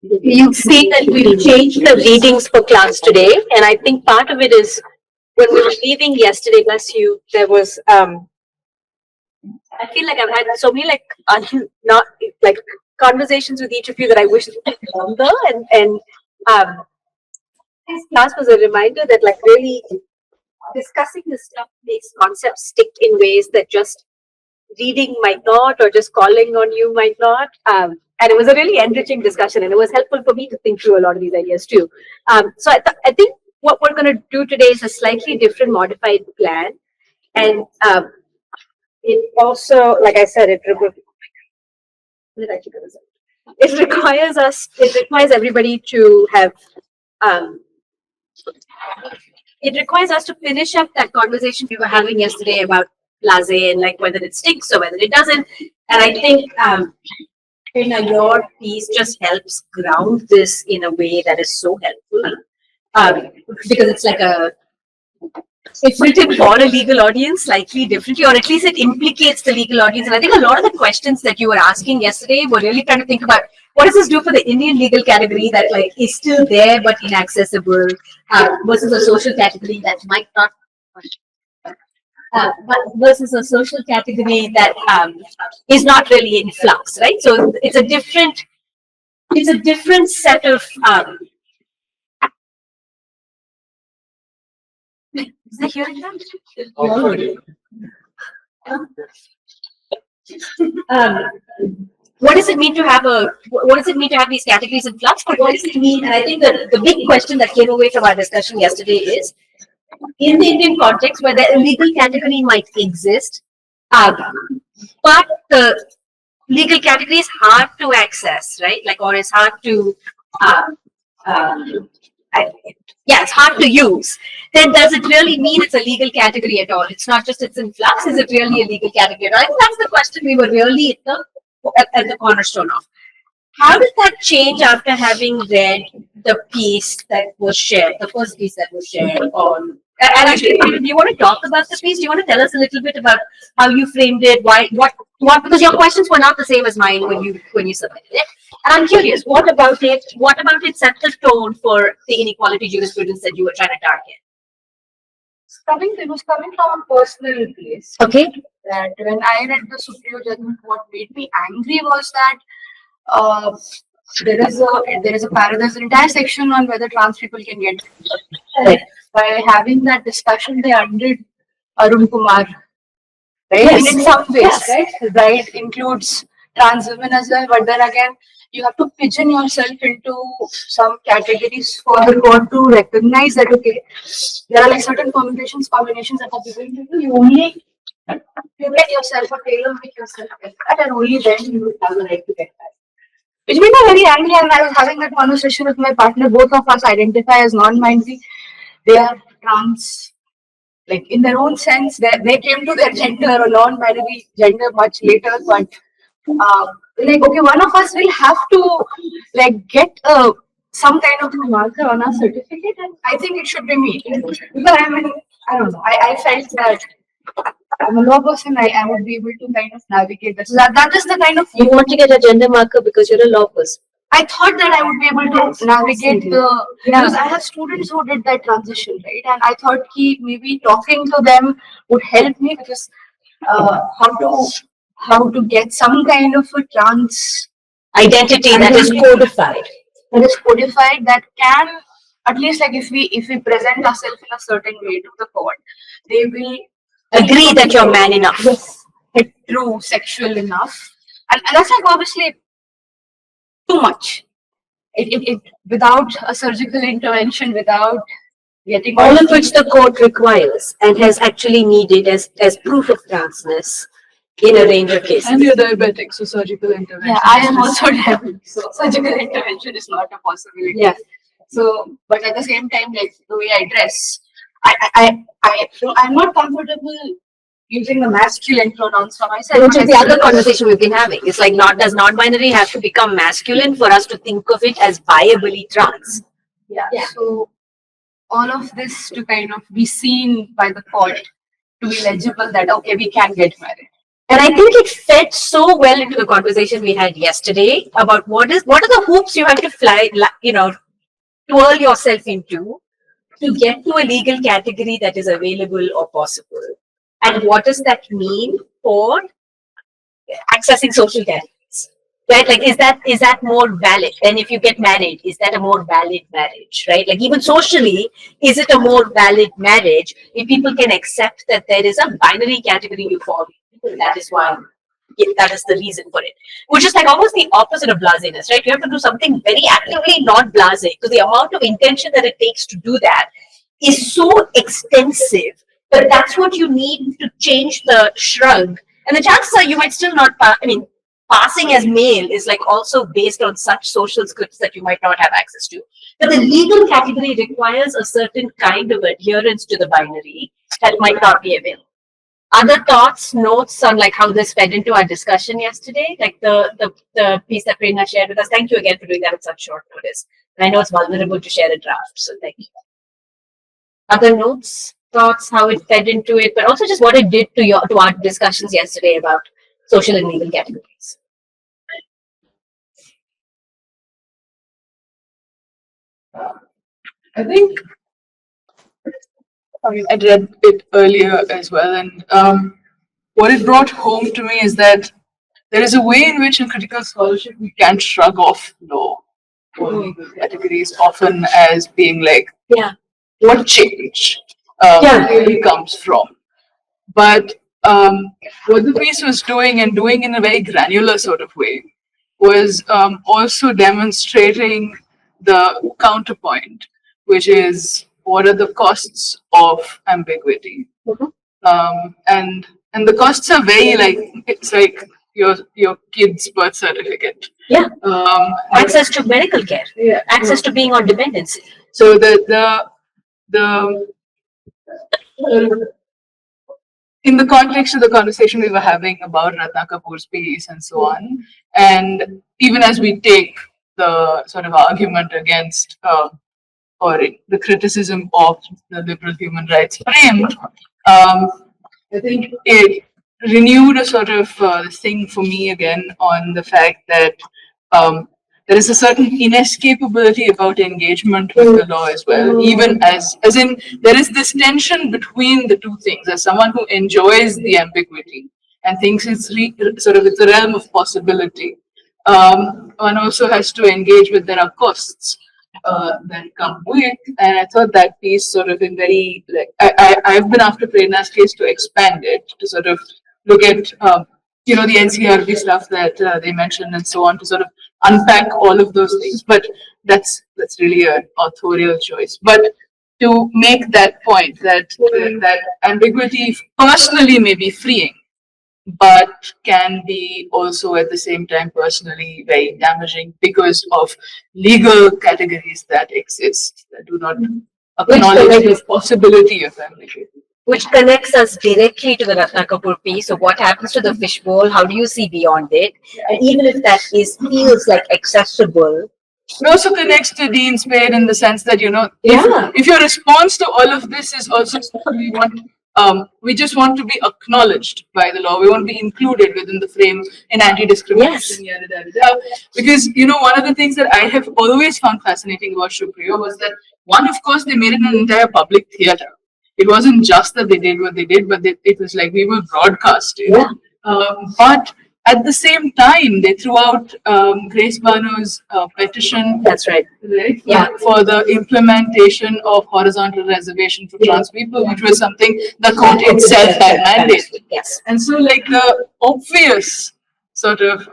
You've seen that we've changed the readings for class today, and I think part of it is when we were leaving yesterday, bless you, there was I feel like I've had so many not like conversations with each of you that I wish would be longer, and um, this class was a reminder that like really discussing this stuff makes concepts stick in ways that just reading might not, or just calling on you might not. And it was a really enriching discussion, and it was helpful for me to think through a lot of these ideas too. So I think what we're going to do today is a slightly different, modified plan, and it also, like I said, it requires everybody to have. Um, it requires us to finish up that conversation we were having yesterday about blase and like whether it sticks or whether it doesn't. And I think your piece just helps ground this in a way that is so helpful, because it's written for a legal audience slightly differently, or at least it implicates the legal audience. And I think a lot of the questions that you were asking yesterday were really trying to think about what does this do for the Indian legal category that like is still there but inaccessible, versus a social category that might not, but versus a social category that is not really in flux, right? So it's a different set of is that hearing them? What does it mean to have these categories in flux? But what does it mean? And I think the big question that came away from our discussion yesterday is, in the Indian context where the illegal category might exist, but the legal category is hard to access, right? Like, or it's hard to it's hard to use. Then does it really mean it's a legal category at all? It's not just it's in flux. Is it really a legal category? I think that's the question we were really at the cornerstone of. How did that change after having read the piece that was shared, the first piece that was shared on? And actually, do you want to talk about the piece? Do you want to tell us a little bit about how you framed it? Why? What? Because your questions were not the same as mine when you submitted it. And I'm curious, what about it? What about it set the tone for the inequality jurisprudence that you were trying to target? It was coming from a personal place. Okay. That when I read the Supreme judgment, what made me angry was that there's an entire section on whether trans people can get. Right. By having that discussion, they undid Arun Kumar. Right? Yes. In some ways, yes. Right, includes trans women as well. But then again, you have to pigeon yourself into some categories for the court to recognize that okay, there are like certain combinations that are given to you. You only get yourself or tailor make yourself like that, and only then you will have the right to get that. Which made me very angry, and I was having that conversation with my partner. Both of us identify as non-binary. They are trans, like in their own sense. They came to their gender or non-binary gender much later, but like okay, one of us will have to like get some kind of marker on our certificate, and I think it should be me. Because I don't know. I felt that I'm a law person. I would be able to kind of navigate that. So that is the kind of you want to get a gender marker because you're a law person. I thought that I would be able to navigate because I have students who did that transition, right? And I thought maybe talking to them would help me because how to get some kind of a trans identity that is codified. That can at least like if we present ourselves in a certain way to the court, they will agree that you're man enough. Yes. True, sexual enough. And that's like obviously too much. It without a surgical intervention, without getting all of which the court requires and has actually needed as proof of transness in a range of cases. And you're diabetic, so surgical intervention. Yeah, I am also diabetic, so surgical intervention is not a possibility. Yeah. So, but at the same time, like the way I dress, I'm not comfortable using the masculine pronouns for myself. Which is the other conversation we've been having. It's like, does non-binary have to become masculine for us to think of it as viably trans? Yeah. So all of this to kind of be seen by the court to be legible that okay, we can get married. And I think it fed so well into the conversation we had yesterday about what are the hoops you have to fly, twirl yourself into to get to a legal category that is available or possible. And what does that mean for accessing social categories? Right? Like, is that more valid than if you get married? Is that a more valid marriage? Right? Like, even socially, is it a more valid marriage if people can accept that there is a binary category you fall into? That is why. Yeah, that is the reason for it. Which is like almost the opposite of blaseness, right? You have to do something very actively not blase, because the amount of intention that it takes to do that is so extensive. But that's what you need to change the shrug. And the chances are you might still not passing as male is like also based on such social scripts that you might not have access to. But the legal category requires a certain kind of adherence to the binary that might not be available. Other thoughts, notes on like how this fed into our discussion yesterday, like the piece that Prerna shared with us. Thank you again for doing that at such short notice. I know it's vulnerable to share a draft, so thank you. Other notes, thoughts, how it fed into it, but also just what it did to our discussions yesterday about social and legal categories. I think I read it earlier as well, and what it brought home to me is that there is a way in which in critical scholarship we can't shrug off law or legal categories often as being like, Yeah. what change really comes from. But what the piece was doing, and doing in a very granular sort of way, was also demonstrating the counterpoint, which is what are the costs of ambiguity. And the costs are very like, it's like your kid's birth certificate. Yeah. Access to medical care. Yeah. Access to being on dependency. So the in the context of the conversation we were having about Ratna Kapoor's piece and so on, and even as we take the sort of argument against or the criticism of the liberal human rights frame, I think it renewed a sort of thing for me again on the fact that there is a certain inescapability about engagement with the law as well, even as in there is this tension between the two things. As someone who enjoys the ambiguity and thinks it's sort of it's a realm of possibility, one also has to engage with there are costs that come with. And I thought that piece sort of in very like I've been after Prerna's case to expand it to sort of look at the NCRB stuff that they mentioned and so on, to sort of unpack all of those things. But that's really an authorial choice. But to make that point that that ambiguity personally may be freeing, but can be also at the same time personally very damaging because of legal categories that exist that do not acknowledge the possibility of ambiguity. Which connects us directly to the Ratna Kapoor piece. So what happens to the fishbowl? How do you see beyond it? And even if that feels like accessible. It also connects to Dean Spade in the sense that, Yeah. if your response to all of this is also we just want to be acknowledged by the law. We want to be included within the frame in anti-discrimination. Yes. Yada, yada, yada. Because, one of the things that I have always found fascinating about Shukriya was that, one, of course, they made it an entire public theater. It wasn't just that they did what they did, but it was like we will broadcast it. Yeah. But at the same time, they threw out Grace Banu's petition. That's right. Right? Yeah. For the implementation of horizontal reservation for trans people, which was something the court itself had mandated. Yes. And so, like, the obvious sort of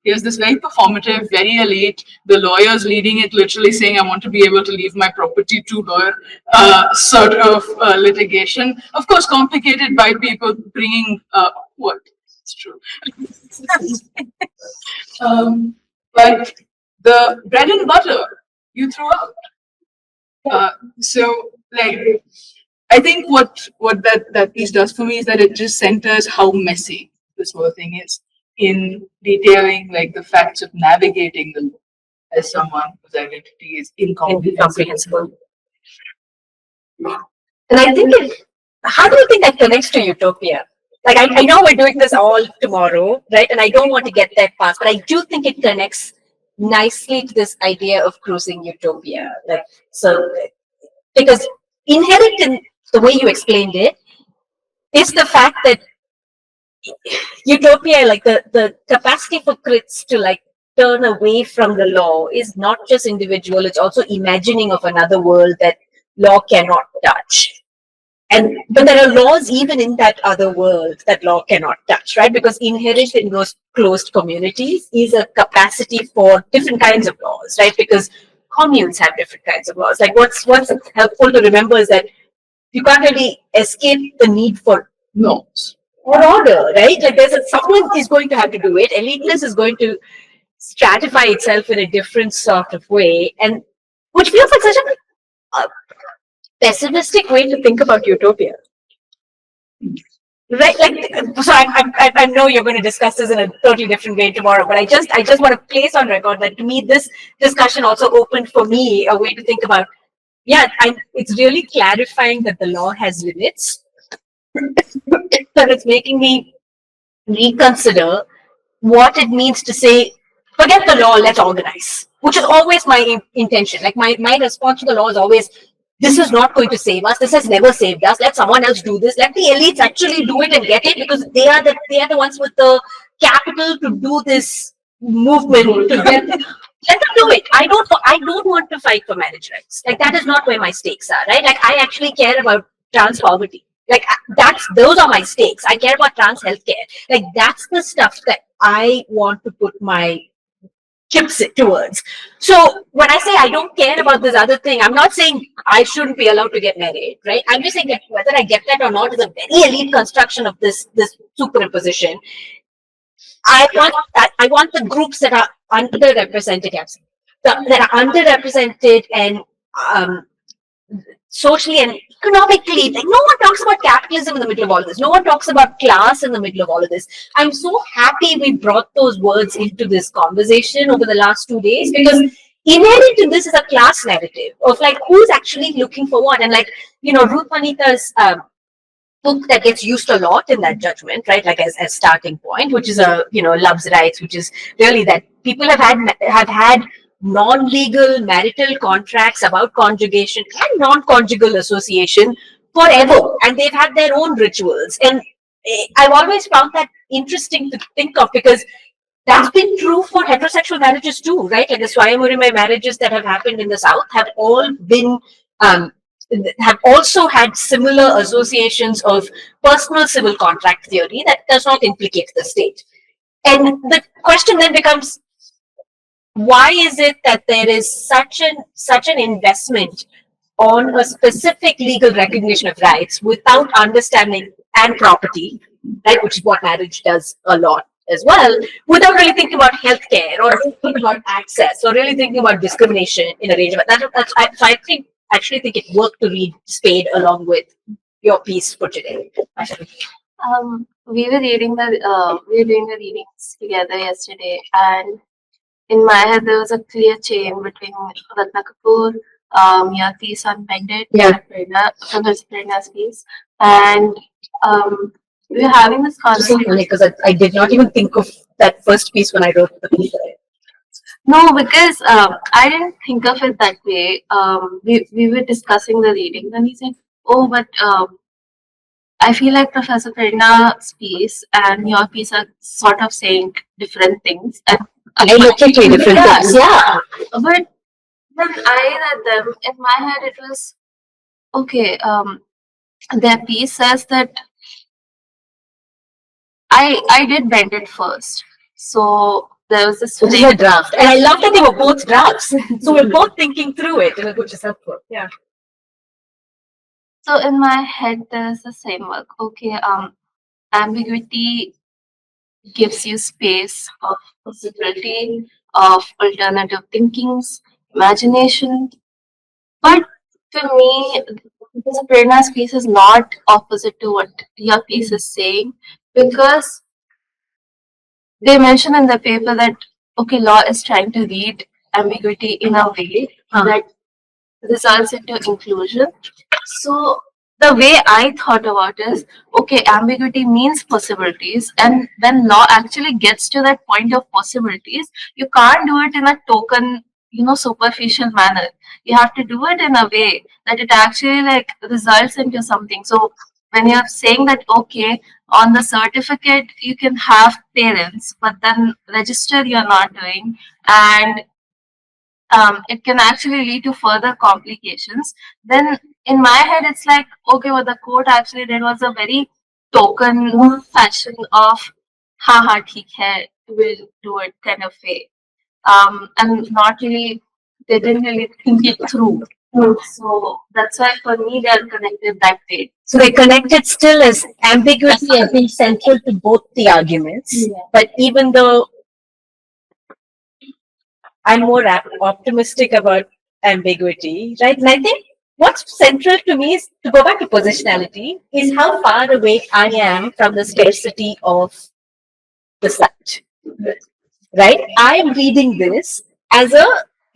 here's this very performative, very elite, the lawyers leading it literally saying, I want to be able to leave my property to her sort of litigation. Of course, complicated by people bringing what? It's true. But the bread and butter you threw out. So, like, I think what that piece does for me is that it just centers how messy this whole thing is in detailing like the facts of navigating the law as someone whose identity is incomprehensible. And I think how do you think that connects to utopia? Like I know we're doing this all tomorrow, right? And I don't want to get that fast, but I do think it connects nicely to this idea of cruising utopia. Like so, because inherent in the way you explained it is the fact that utopia, like the capacity for crits to like turn away from the law is not just individual, it's also imagining of another world that law cannot touch. And but there are laws even in that other world that law cannot touch, right? Because inherent in those closed communities is a capacity for different kinds of laws, right? Because communes have different kinds of laws. Like what's helpful to remember is that you can't really escape the need for Norms. or order, right? Like someone is going to have to do it. Eliteness is going to stratify itself in a different sort of way, and which feels like such a pessimistic way to think about utopia. Right, like so. I know you're going to discuss this in a totally different way tomorrow, but I just want to place on record that to me this discussion also opened for me a way to think about. Yeah, it's really clarifying that the law has limits, but it's making me reconsider what it means to say, forget the law, let's organize, which is always my intention. Like my response to the law is always, this is not going to save us. This has never saved us. Let someone else do this. Let the elites actually do it and get it because they are the ones with the capital to do this movement to get. Let them do it. I don't want to fight for marriage rights. Like that is not where my stakes are, right? Like I actually care about trans poverty. Like those are my stakes. I care about trans healthcare. Like that's the stuff that I want to put my chips towards. So when I say I don't care about this other thing, I'm not saying I shouldn't be allowed to get married, right? I'm just saying that whether I get that or not is a very elite construction of this superimposition. I want the groups that are underrepresented, that are underrepresented and um, socially and economically. Like no one talks about capitalism in the middle of all of this. No one talks about class in the middle of all of this. I'm so happy we brought those words into this conversation over the last 2 days because inherent in this is a class narrative of like who's actually looking for what. And like, Ruth Vanita's book that gets used a lot in that judgment, right? Like as starting point, which is love's rights, which is really that people have had non-legal marital contracts about conjugation and non-conjugal association forever, and they've had their own rituals. And I've always found that interesting to think of because that's been true for heterosexual marriages too, right? Like the Swayamurime marriages that have happened in the South have all been um, have also had similar associations of personal civil contract theory that does not implicate the state. And the question then becomes, why is it that there is such an investment on a specific legal recognition of rights without understanding and property, right, which is what marriage does a lot as well, without really thinking about healthcare or thinking about access or really thinking about discrimination in a range of that. So I actually think it worked to read Spade along with your piece for today. We were doing the readings together yesterday, and in my head there was a clear chain between Ratna Kapoor, your piece on Bended, Yeah. from his Prerna's piece, and we were having this conversation. Because I did not even think of that first piece when I wrote the piece. No, because I didn't think of it that way. We were discussing the readings, and he said, "Oh, but I feel like Professor Prerna's piece and your piece are sort of saying different things." And I looked at different things. Yeah. But when I read them, in my head it was okay. Their piece says that I did bend it first, so there was this Which is a draft, and I love that they were both drafts. So we're both thinking through it, which is helpful. Yeah. So in my head there's the same work. Okay, ambiguity gives you space of possibility, of alternative thinkings, imagination. But to me, this Prerna's piece is not opposite to what your piece is saying, because they mention in the paper that okay, law is trying to read ambiguity in a way that results into inclusion. So the way I thought about is, okay, ambiguity means possibilities, and when law actually gets to that point of possibilities, you can't do it in a token, superficial manner. You have to do it in a way that it actually like results into something. So when you're saying that, okay, on the certificate you can have parents, but then register you're not doing, and it can actually lead to further complications. Then in my head, it's like, okay, what the court actually did was a very token fashion of, haha, theek hai, we'll do it kind of way. And not really, they didn't really think it through. So that's why for me, they are connected that way. So they connected still as ambiguity has been central to both the arguments. But even though I'm more optimistic about ambiguity, right? And I think what's central to me is to go back to positionality is how far away I am from the scarcity of the site, right? I am reading this as a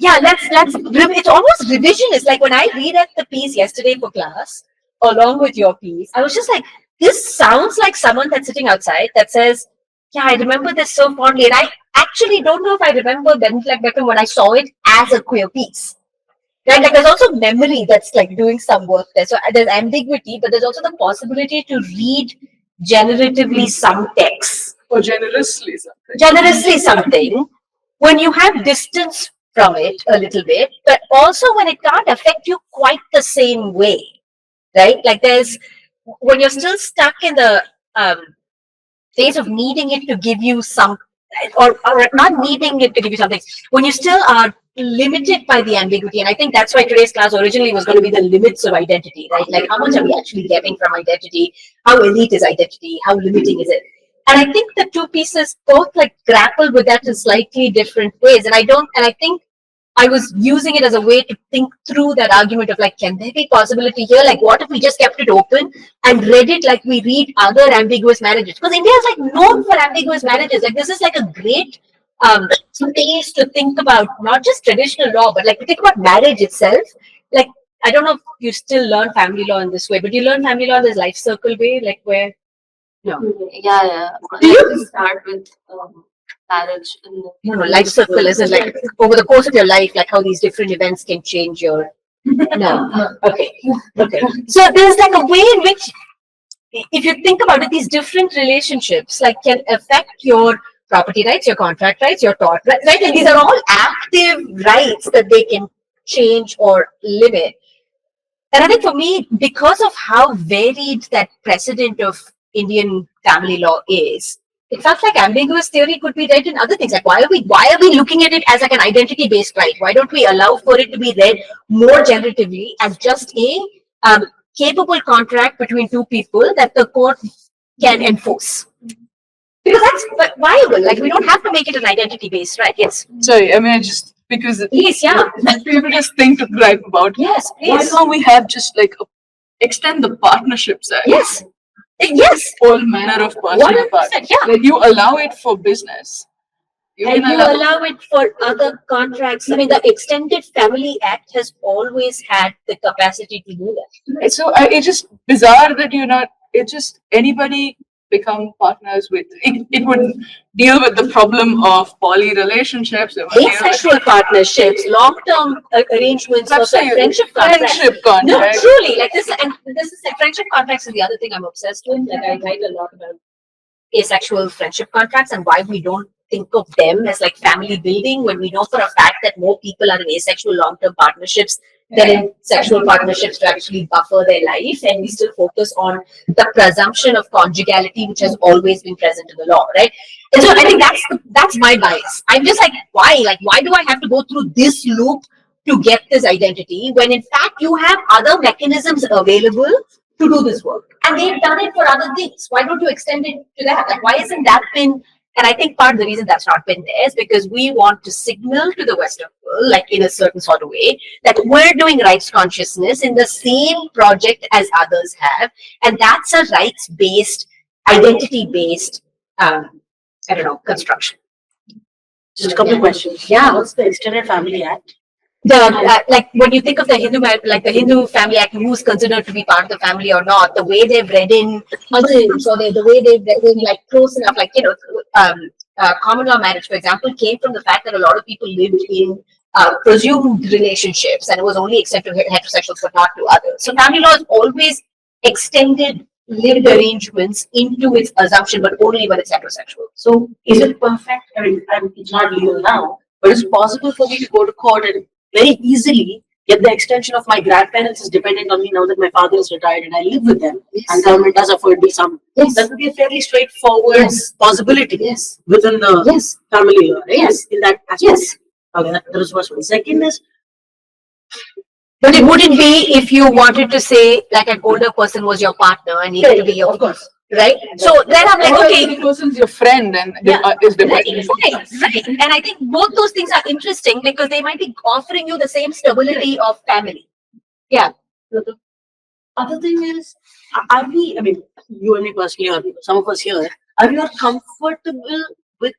it's almost revisionist. Like when I read at the piece yesterday for class, along with your piece, I was just like, this sounds like someone that's sitting outside that says, yeah, I remember this so fondly. And I actually don't know if I remember Ben Fleck Beckham when I saw it as a queer piece. Right? Like there's also memory that's like doing some work there. So there's ambiguity, but there's also the possibility to read generatively some text. Or generously something. Generously something when you have distance from it a little bit, but also when it can't affect you quite the same way, right? Like there's when you're still stuck in the phase of needing it to give you some, or not needing it to give you something, when you still are limited by the ambiguity. And I think that's why today's class originally was going to be the limits of identity, right? Like how much are we actually getting from identity? How elite is identity? How limiting is it? And I think the two pieces both like grapple with that in slightly different ways. And I think I was using it as a way to think through that argument of like, can there be possibility here? Like, what if we just kept it open and read it like we read other ambiguous marriages? Because India is like known for ambiguous marriages. Like, this is like a great space to think about not just traditional law, but like to think about marriage itself. Like, I don't know if you still learn family law in this way, but you learn family law in this life circle way, like where no. Yeah. Do you? Let's start with marriage. No, life circle isn't like over the course of your life, like how these different events can change your. No. Okay. So there's like a way in which, if you think about it, these different relationships like can affect your property rights, your contract rights, your tort rights, right? And these are all active rights that they can change or limit. And I think for me, because of how varied that precedent of Indian family law is, it felt like ambiguous theory could be read in other things. Like why are we looking at it as like an identity based right? Why don't we allow for it to be read more generatively as just a capable contract between two people that the court can enforce? Because that's viable. Like we don't have to make it an identity based, right? Yes. Sorry, I mean, I just because Please, yeah. people just think to gripe about. Yes, Why please. don't we have just like extend the partnerships act? Yes. Yes. All manner of partnership. 100%, yeah. Like you allow it for business. And you allow it for other contracts. I mean, the Extended Family Act has always had the capacity to do that. So it's just bizarre that you're not. It's just anybody become partners with. It would deal with the problem of poly relationships. It would deal with Asexual partnerships, long-term arrangements, also friendship contracts. friendship No, contracts. truly, like this, and this is like friendship contracts is the other thing I'm obsessed with. Like I write a lot about asexual friendship contracts and why we don't think of them as like family building when we know for a fact that more people are in asexual long-term partnerships than in sexual partnerships to actually buffer their life, and we still focus on the presumption of conjugality which has always been present in the law, right? And so I think that's my bias. I'm just like, why do I have to go through this loop to get this identity when in fact you have other mechanisms available to do this work, and they've done it for other things. Why don't you extend it to that? Like, why isn't that been? And I think part of the reason that's not been there is because we want to signal to the Western world, like in a certain sort of way, that we're doing rights consciousness in the same project as others have, and that's a rights-based, identity-based, I don't know, construction. Just a couple of questions. Yeah. What's the Extended Family Act? like when you think of the like the Hindu family act, who's considered to be part of the family or not, the way they've read in husbands or the way they've read in like close enough, like common law marriage, for example, came from the fact that a lot of people lived in presumed relationships, and it was only extended to heterosexuals but not to others. So family law has always extended lived arrangements into its assumption, but only when it's heterosexual. So is it perfect? I mean, it's not legal now, but it's possible for me to go to court and very easily get the extension of my grandparents is dependent on me now that my father is retired and I live with them and government does afford me some. Yes. That would be a fairly straightforward possibility Yes. within the family law, right? Yes. In that aspect. Yes. Okay, that was first one. Second is But it wouldn't be if you wanted to say like an older person was your partner and needed to be your, of course. right? So then I'm like, okay, The person's your friend and is dependent. right. And I think both those things are interesting because they might be offering you the same stability of family. Yeah. The other thing is, are we, I mean, you and me personally, or some of us here, are we not comfortable with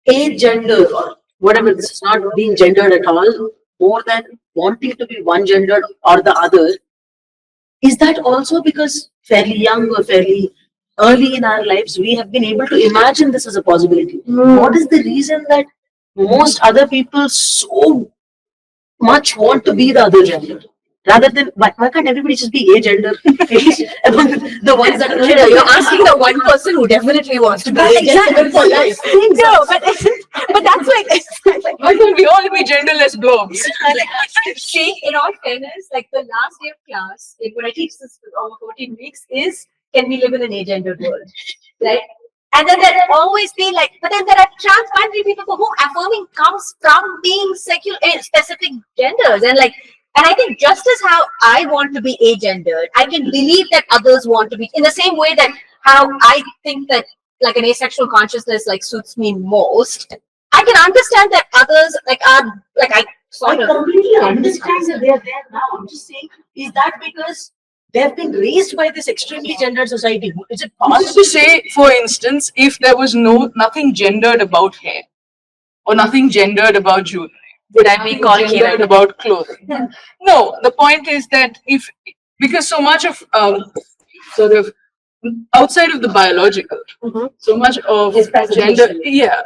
a gender or whatever, this is not being gendered at all, more than wanting to be one gendered or the other? Is that also because fairly young or fairly early in our lives, we have been able to imagine this as a possibility? What is the reason that most other people so much want to be the other gender? Rather than, why can't everybody just be a gender? At least among the ones that are You're asking the one person who definitely wants to be Exactly. for life. No, but that's like Why can't we all be genderless globes? see, in all fairness, like the last day of class, when I teach this for over 14 weeks, is can we live in an agendered world? Right? And then there will always be like, but then there are trans-binary people for whom affirming comes from being secular specific genders. And I think just as how I want to be agendered, I can believe that others want to be in the same way that how I think that like an asexual consciousness like suits me most. I can understand that others like are like I I sort of completely understand that they are there now. I'm just saying, is that because they have been raised by this extremely gendered society? Is it Just possible to say, for instance, if there was nothing gendered about hair or nothing gendered about jewelry, would I be called gendered Kira? about clothing. No, the point is that because so much of sort of outside of the biological, so much of Is presentation. gender,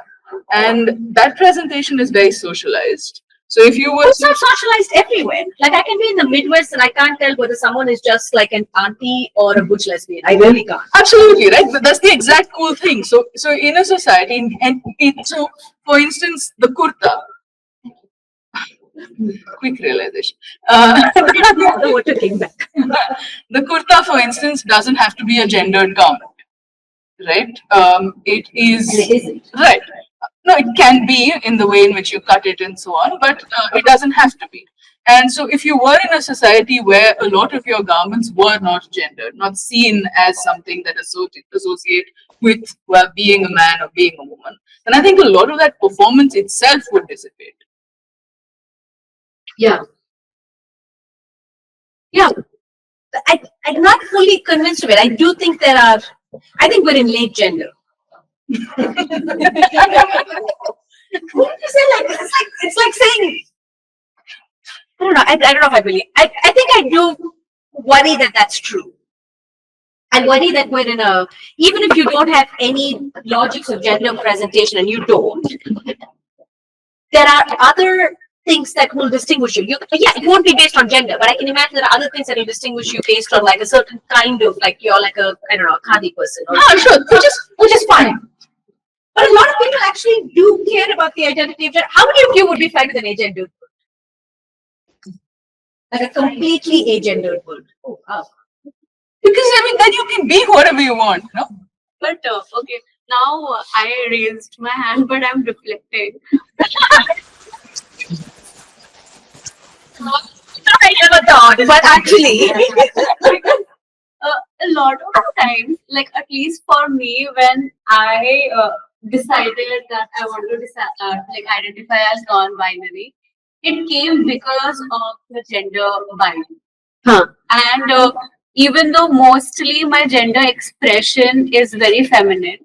and that presentation is very socialized. So if you were It's not socialized everywhere. Like I can be in the Midwest and I can't tell whether someone is just like an auntie or a butch lesbian. I really can't. absolutely right, but that's the exact cool thing. So in a society, so for instance, the kurta. Quick realization. What to think back. The kurta, for instance, doesn't have to be a gendered garment, right? It is And it isn't. right. No, it can be in the way in which you cut it and so on, but it doesn't have to be. And so, if you were in a society where a lot of your garments were not gendered, not seen as something that associate with being a man or being a woman, then I think a lot of that performance itself would dissipate. Yeah. Yeah. I'm not fully convinced of it. I do think I think we're in late gender. What you say like it's like saying I don't know. I don't know if I believe. I think I do worry that that's true. I worry that we're in even if you don't have any logics of gender presentation and you don't, there are other things that will distinguish you. Yeah, it won't be based on gender, but I can imagine there are other things that will distinguish you based on like a certain kind of like you're like a I don't know, khadi person. Sure. Which is fine. But a lot of people actually do care about the identity of gender. How many of you would be fine with an agendered world? Like a completely agendered world. Oh, wow. Because I mean, then you can be whatever you want, no? But okay, now I raised my hand, but I'm reflecting. I never thought, but actually, A lot of times, like at least for me, when I decided that I want to like identify as non-binary, it came because of the gender binary. Huh. And even though mostly my gender expression is very feminine,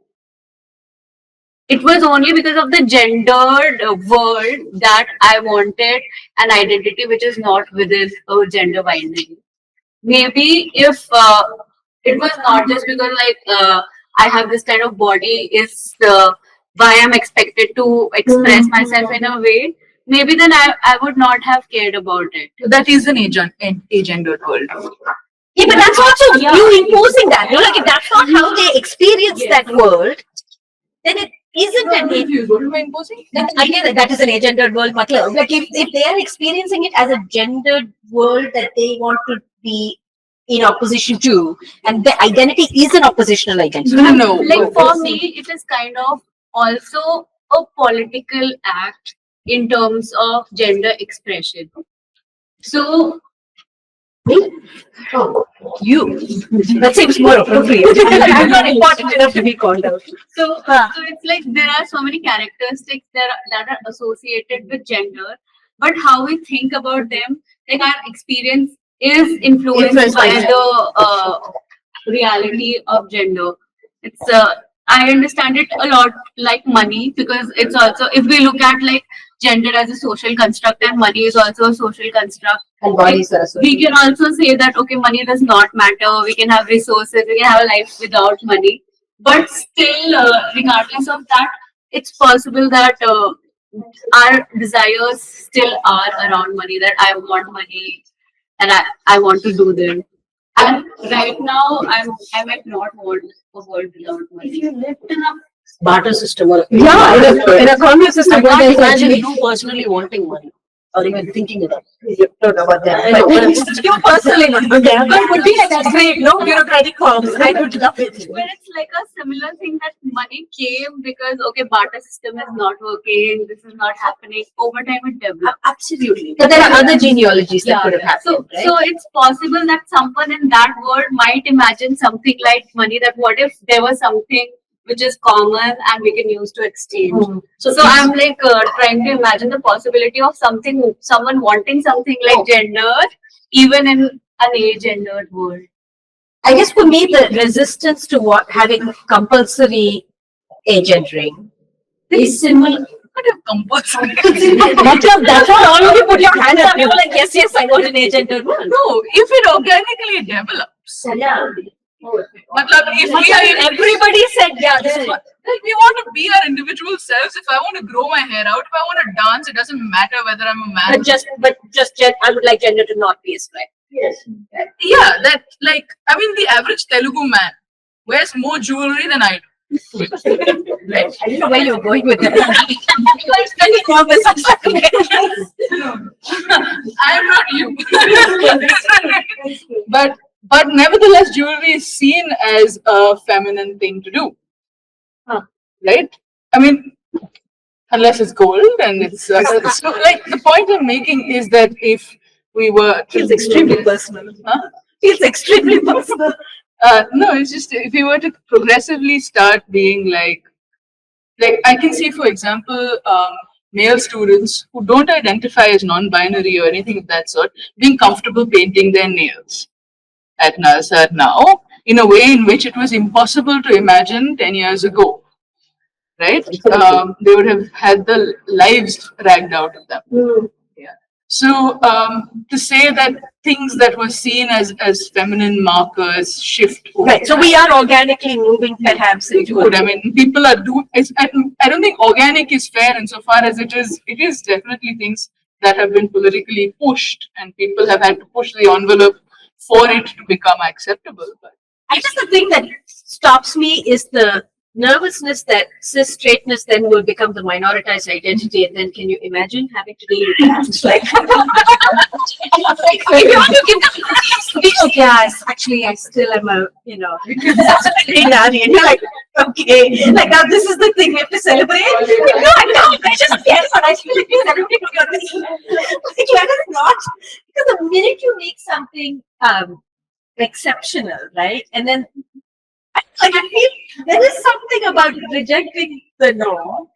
it was only because of the gendered world that I wanted an identity which is not within a gender binary. Maybe if it was not just because I have this kind of body is why I'm expected to express myself in a way, maybe then I would not have cared about it. That is an agendered world. Yeah, but that's also you imposing that. You know, like if that's not how they experience that world, then it isn't an Confused. What am I imposing? the idea that that is an agendered world. Matlab, like if they are experiencing it as a gendered world that they want to be in opposition to, and the identity is an oppositional identity. No. Like for me, it is kind of also a political act in terms of gender expression. So You. That seems more appropriate. I'm not important enough to be called out. so it's like there are so many characteristics that are associated with gender, but how we think about them, like our experience is influenced by the reality of gender. It's I understand it a lot like money, because it's also, if we look at like gender as a social construct and money is also a social construct, And bodies are so. we can also say that okay, money does not matter, we can have resources, we can have a life without money, but still regardless of that, it's possible that our desires still are around money, that I want money and I want to do them. And right now, I might not want a world without money. If you lived in a barter system or Yeah, in a communist I system, can't where imagine there's you personally wanting money or even thinking about it. you don't know about that. I know, But but- you personally not there. But would be like that's great. No bureaucratic forms. I would love it. But it's like a similar thing that money came because okay, barter system is not working, this is not happening. Over time, it developed. Absolutely. But there are other genealogies that could have happened, So, right? so it's possible that someone in that world might imagine something like money. That what if there was something which is common and we can use to exchange. So I'm like trying to imagine the possibility of someone wanting something like gender, even in an agendered world. I guess for me, the resistance to what having compulsory agendering is similar. What if compulsory? That's what all of you put your hands up. You were like, yes, I want an agendered world. No, if it organically develops. Yeah. Matlab, if we are Everybody said, yeah, this is what. like we want to be our individual selves. If I want to grow my hair out, if I want to dance, it doesn't matter whether I'm a man. I would like gender to not be a spread. Yes. Yeah, that like I mean the average Telugu man wears more jewelry than I do. Right? I didn't know where you were going with that. I was very nervous. I was like, I am not you. but nevertheless, jewelry is seen as a feminine thing to do. Right? I mean, unless it's gold and it's so like the point I'm making is that if we were feels extremely personal. Huh? Feels extremely personal. No, it's just if we were to progressively start being like I can see, for example, male students who don't identify as non-binary or anything of that sort being comfortable painting their nails at NASA now in a way in which it was impossible to imagine 10 years ago. Right? They would have had the lives dragged out of them. Yeah. So to say that things that were seen as feminine markers shift over Right. So we are organically moving perhaps into good. I mean, people are doing. I don't think organic is fair insofar as it is definitely things that have been politically pushed, and people have had to push the envelope for it to become acceptable. But I guess the thing that stops me is the nervousness that cis straightness then will become the minoritized identity, and then can you imagine having to deal with that? It's like, if you want to give the okay, yes, actually, I still am a, nanny, and you're like, okay, like now this is the thing we have to celebrate. No, I don't. I just yes, but I feel like we celebrate together. Like, let us not, because the minute you make something exceptional, right, and then. Like I feel there is something about rejecting the norm.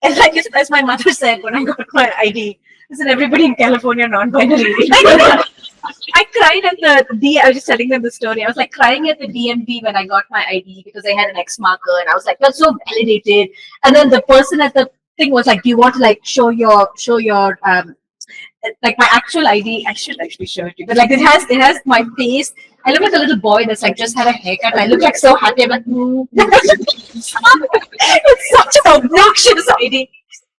And like as my mother said when I got my ID, isn't everybody in California non-binary? I cried at I was just telling them the story. I was like crying at the DMV when I got my ID because I had an X marker, and I was like, "That's so validated." And then the person at the thing was like, "Do you want to like show your like my actual ID?" I should actually show it to you, but like it has my face. I look like a little boy that's like just had a haircut. I look like so happy. I'm like, it's such an obnoxious ID.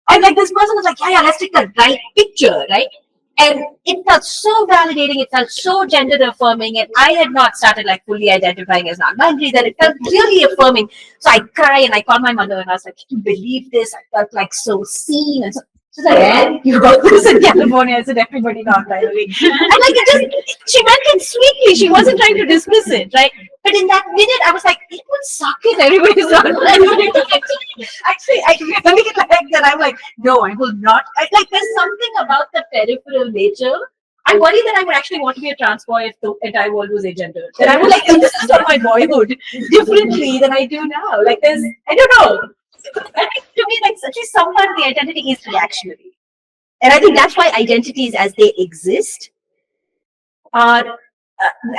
And like this person was like, yeah, let's take the right picture, right? And it felt so validating, it felt so gender affirming, and I had not started like fully identifying as non-binary, that it felt really affirming. So I cried and I called my mother and I was like, can you believe this? I felt like so seen. And so she's like, yeah, you got this in California, I said everybody non-binary. And like she meant it sweetly. She wasn't trying to dismiss it, right? But in that minute, I was like, it would suck if everybody's non-binary. Actually, I really like that. I'm like, no, I will not. Like, there's something about the peripheral nature. I worry that I would actually want to be a trans boy if the entire world was agendered. That I would like insist on my boyhood differently than I do now. Like, I don't know. I think to me, like, at least some part of the identity is reactionary. And I think that's why identities as they exist are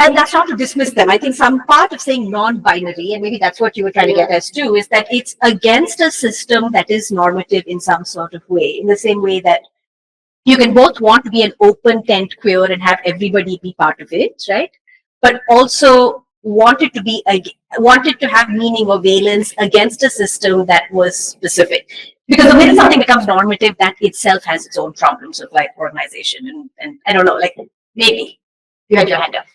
and that's not to dismiss them. I think some part of saying non-binary, and maybe that's what you were trying to get us to, is that it's against a system that is normative in some sort of way, in the same way that you can both want to be an open tent queer and have everybody be part of it, right? But also want it to have meaning or valence against a system that was specific. Because the minute something becomes normative, that itself has its own problems of like organization and I don't know, like maybe. You had your hand up.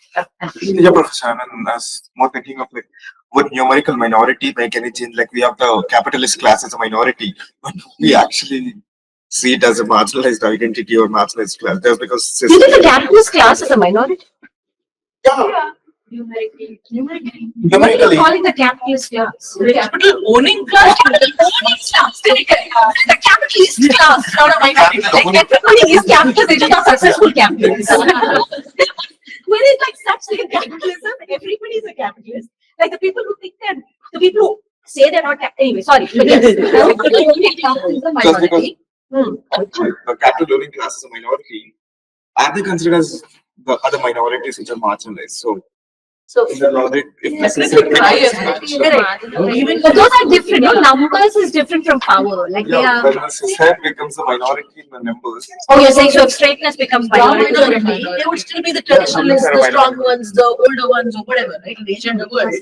Yeah, Professor. I was more thinking of like, would numerical minority make any change? Like we have the capitalist class as a minority, but we actually see it as a marginalized identity or marginalized class just because. You think the capitalist class is a minority? Yeah. Numerically. What are you calling the capitalist class? The capital owning class? The capitalist class, not a minority. Like everybody is capitalist, they're just not successful capitalists. When it's like such like capitalism, everybody's a capitalist. Like the people who think they're the people who say they're not anyway, sorry. But yes, is a Just because minority. the capital owning class is a minority, are they considered as the other minorities which are marginalized? So in the logic, if But those are different. No, numbers is different from power. Like they yeah, are. when the cishet becomes a minority in the numbers, Oh, you're saying so if straightness becomes minority. They would still be the traditionalists, the strong ones, the older ones, or whatever, right? In the agenda world.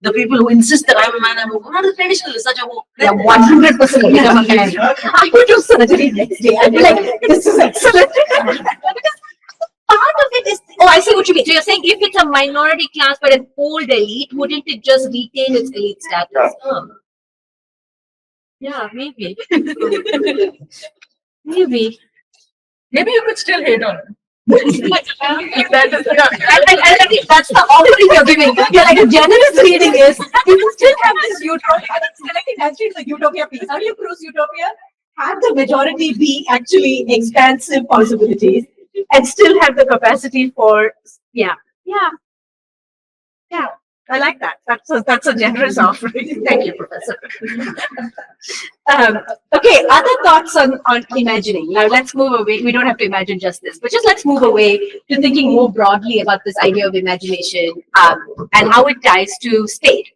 The people who insist that I'm a man, I'm a woman, are the traditionalists, such a woman. Yeah, 100% become a man. I would do surgery next day. I'd be like, this is excellent. Because part of it is, oh, I see what you mean. So you're saying if it's a minority class but an old elite, wouldn't it just retain its elite status? Yeah. Oh. Yeah, maybe. Maybe. Maybe you could still hate on it. I think that's the offering you're giving. You're like a generous reading is you still have this utopia. I think actually it's a utopia piece. How do you cruise utopia? Have the majority be actually expansive possibilities and still have the capacity for yeah. I like that. That's a generous offering. Thank you, Professor. Okay, other thoughts on imagining. Now let's move away. We don't have to imagine just this, but just let's move away to thinking more broadly about this idea of imagination and how it ties to Spade.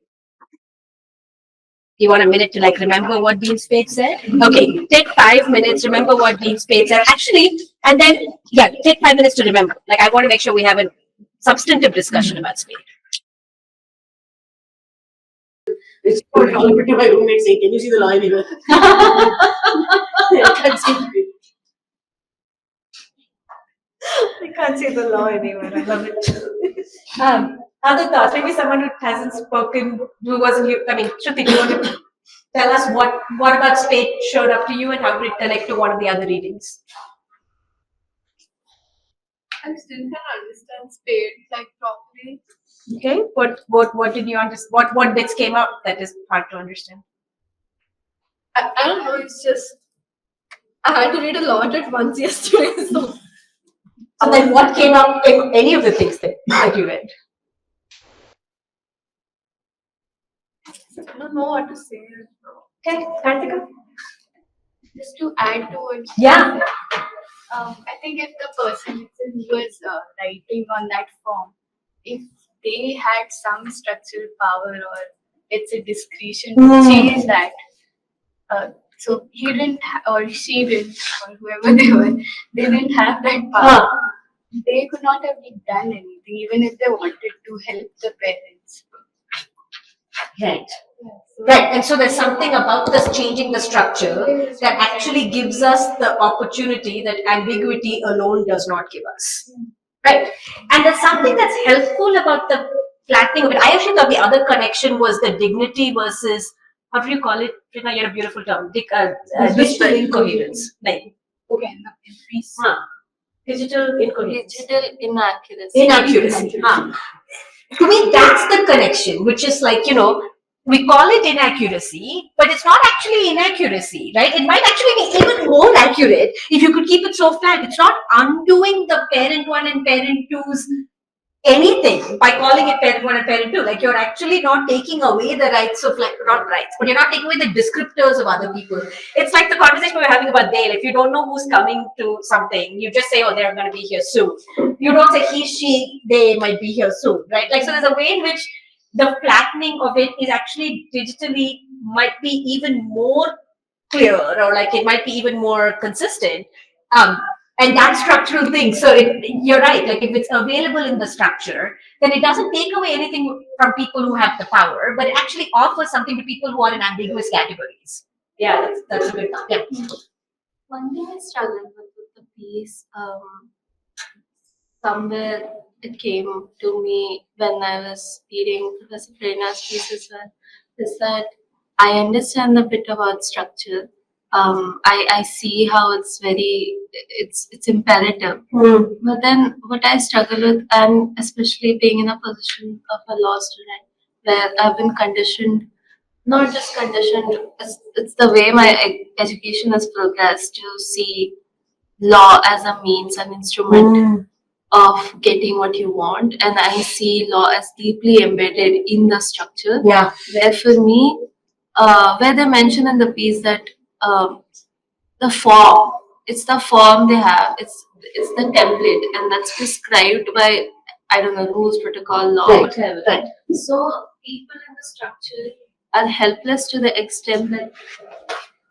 You want a minute to like remember what Dean Spade said? Okay, take 5 minutes, remember what Dean Spade said. Actually, and then take 5 minutes to remember. Like I want to make sure we have a substantive discussion about Spade. It's called all to my roommate saying, can you see the law anywhere? I can't see it. I can't see the law anywhere. I love it. Other thoughts? Maybe someone who hasn't spoken, who wasn't here. I mean, Shruti, do you want to tell us what about Spade showed up to you and how did it connect to one of the other readings? I still can't understand Spade like properly. Okay. What did you understand? What bits came up that is hard to understand? I don't know, it's just I had to read a lot at once yesterday. So And then what came up in any of the things that you read? I don't know what to say. Okay, Karthika. Just to add to it. Yeah. I think if the person who was writing on that form, if they had some structural power or it's a discretion to change that, so he didn't or she didn't or whoever they were, they didn't have that power. They could not have done anything even if they wanted to help the parents. Right. So Right, and so there's something about this changing the structure that actually gives us the opportunity that ambiguity alone does not give us. Right, and there's something that's helpful about the flattening of it. I actually thought the other connection was the dignity versus, how do you call it? Rina, you had a beautiful term, digital incoherence. Like, okay, increase. digital incoherence. Digital inaccuracy. Inaccuracy. To me, that's the connection, which is like, we call it inaccuracy, but it's not actually inaccuracy, right? It might actually be even more accurate if you could keep it so flat. It's not undoing the parent one and parent two's anything by calling it parent one and parent two. Like, you're actually not taking away the rights of, like, not rights, but you're not taking away the descriptors of other people. It's like the conversation we were having about Dale. If you don't know who's coming to something, you just say, oh, they're going to be here soon. You don't say he, she, they might be here soon, right? Like, so there's a way in which the flattening of it is actually digitally might be even more clear, or like it might be even more consistent. And that structural thing. So you're right. Like, if it's available in the structure, then it doesn't take away anything from people who have the power, but it actually offers something to people who are in ambiguous categories. Yeah, that's a good one. Yeah. One thing I struggled with the piece, somewhere it came to me when I was reading Professor Prerna's piece as well, is that I understand a bit about structure. I see how it's imperative. But then what I struggle with, and especially being in a position of a law student, where I've been conditioned, not just conditioned, it's the way my education has progressed to see law as a means, an instrument of getting what you want. And I see law as deeply embedded in the structure. Yeah. Where for me, where they mention in the piece that the form, it's the form they have, it's the template, and that's prescribed by, I don't know, rules, protocol, law, Right, whatever. right. So people in the structure are helpless to the extent that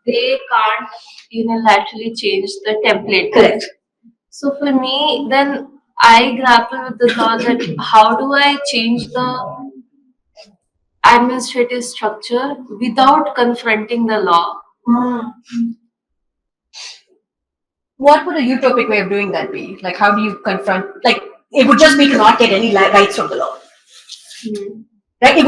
they can't unilaterally change the template. Correct. So for me, then I grapple with the thought that how do I change the administrative structure without confronting the law? What would a utopic way of doing that be? Like, how do you confront? Like, it would just be to not get any rights from the law. Right? It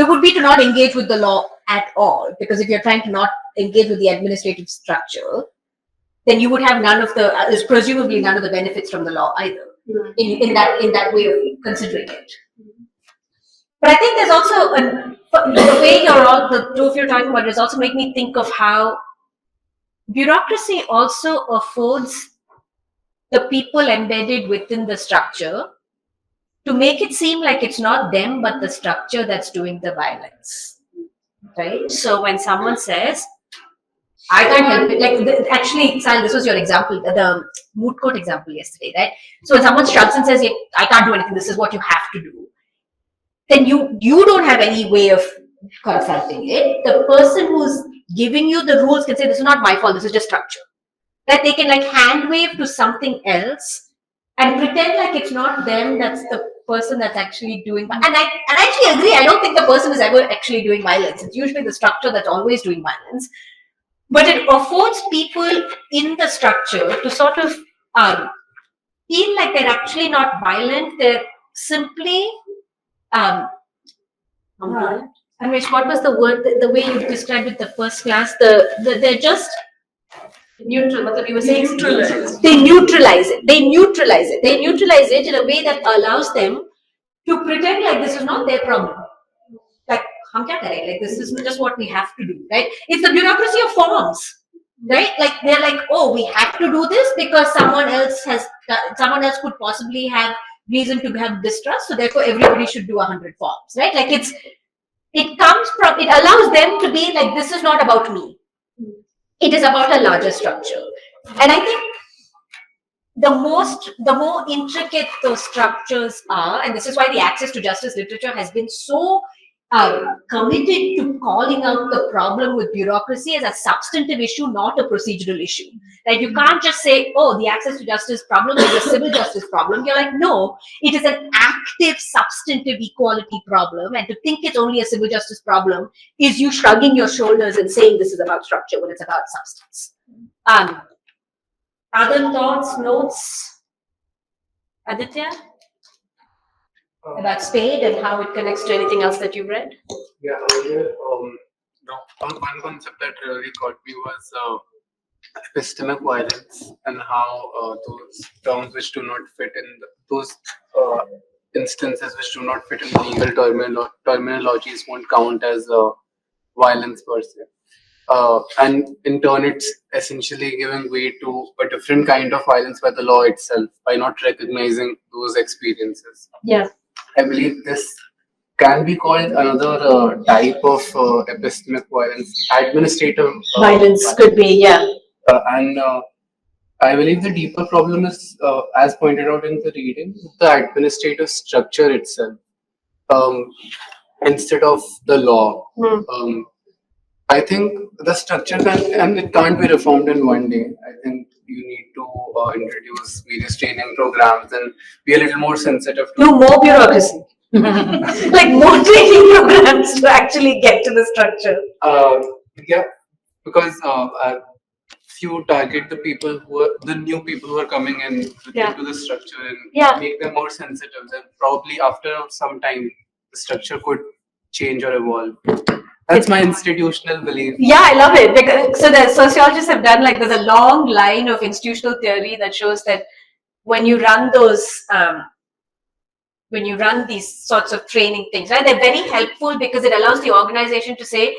would be to not engage with the law at all, because if you're trying to not engage with the administrative structure, then you would have presumably none of the benefits from the law either. In that way of considering it. But I think there's also the way the two of you are talking about it is also making me think of how bureaucracy also affords the people embedded within the structure to make it seem like it's not them but the structure that's doing the violence, right? So when someone says, I can't help it, like actually, Sal, this was your example, the moot court example yesterday, right? So when someone shrugs and says, I can't do anything, this is what you have to do, then you don't have any way of confronting it. The person who's giving you the rules can say, this is not my fault, this is just structure. That they can like hand wave to something else and pretend like it's not them, that's the person that's actually doing. And I actually agree, I don't think the person is ever actually doing violence. It's usually the structure that's always doing violence. But it affords people in the structure to sort of feel like they're actually not violent, they're simply Anvesh, what was the word, the way you described it the first class? They're just neutral. What you were saying? They neutralize it. They neutralize it. They neutralize it in a way that allows them to pretend like this is not their problem. Like, like this is just what we have to do, right? It's the bureaucracy of forms, right? Like they're like, oh, we have to do this because someone else could possibly have reason to have distrust, so therefore everybody should do 100 forms, right? Like it allows them to be like, this is not about me. It is about a larger structure. And I think the more intricate those structures are, and this is why the access to justice literature has been so committed to calling out the problem with bureaucracy as a substantive issue, not a procedural issue. Like you can't just say, oh, the access to justice problem is a civil justice problem. You're like, no, it is an active substantive equality problem. And to think it's only a civil justice problem is you shrugging your shoulders and saying this is about structure when it's about substance. Other thoughts, notes? Aditya? About Spade and how it connects to anything else that you've read? Yeah, earlier, one concept that really caught me was epistemic violence and how those terms which do not fit in those instances which do not fit in the legal terminologies won't count as violence per se. And in turn, it's essentially giving way to a different kind of violence by the law itself by not recognizing those experiences. Yeah. I believe this can be called another type of epistemic violence, administrative Violence could be, yeah. and I believe the deeper problem is, as pointed out in the reading, the administrative structure itself instead of the law. I think the structure and it can't be reformed in one day. I think you need to introduce various training programs and be a little more sensitive to More bureaucracy. Like more training programs to actually get to the structure. yeah, because if you target the people who are the new people who are coming in into the structure and make them more sensitive, then probably after some time the structure could change or evolve. That's my institutional belief. Yeah, I love it. Because, so the sociologists have done like, there's a long line of institutional theory that shows that when you run those, when you run these sorts of training things, right, they're very helpful because it allows the organization to say,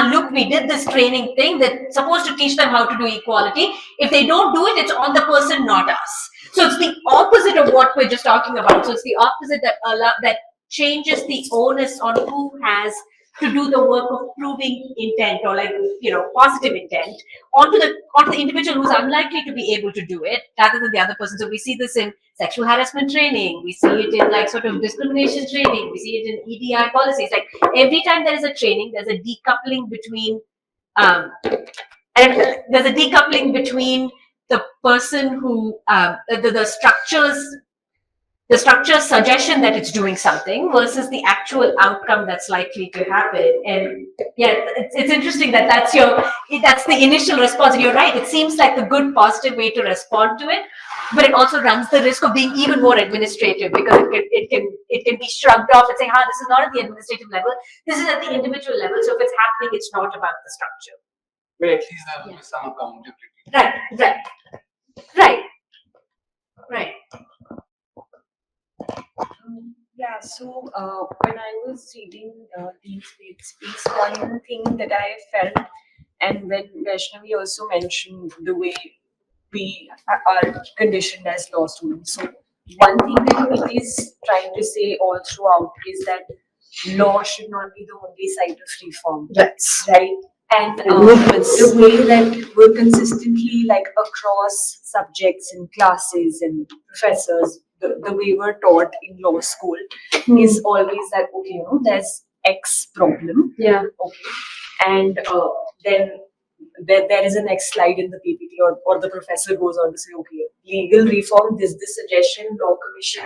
look, we did this training thing that's supposed to teach them how to do equality. If they don't do it, it's on the person, not us. So it's the opposite of what we're just talking about. So it's the opposite that changes the onus on who has to do the work of proving intent or positive intent onto the individual who's unlikely to be able to do it rather than the other person. So we see this in sexual harassment training, we see it in like sort of discrimination training, we see it in EDI policies. Like every time there is a training, there's a decoupling between the person who the structure's suggestion that it's doing something versus the actual outcome that's likely to happen. And yeah, it's interesting that that's the initial response. And you're right, it seems like the good positive way to respond to it, but it also runs the risk of being even more administrative because it can be shrugged off and say, this is not at the administrative level, this is at the individual level. So if it's happening, it's not about the structure. But at least there will be some accountability. Right. Yeah, so when I was reading these piece, one thing that I felt, and when Vaishnavi also mentioned the way we are conditioned as law students. So one thing that it is trying to say all throughout is that law should not be the only site of reform. That's right. And the way that we're consistently like across subjects and classes and professors, the way we're taught in law school is always that, okay, there's X problem. Yeah. Okay. And then there is a next slide in the PPT or the professor goes on to say, okay, legal reform, this suggestion, law commission,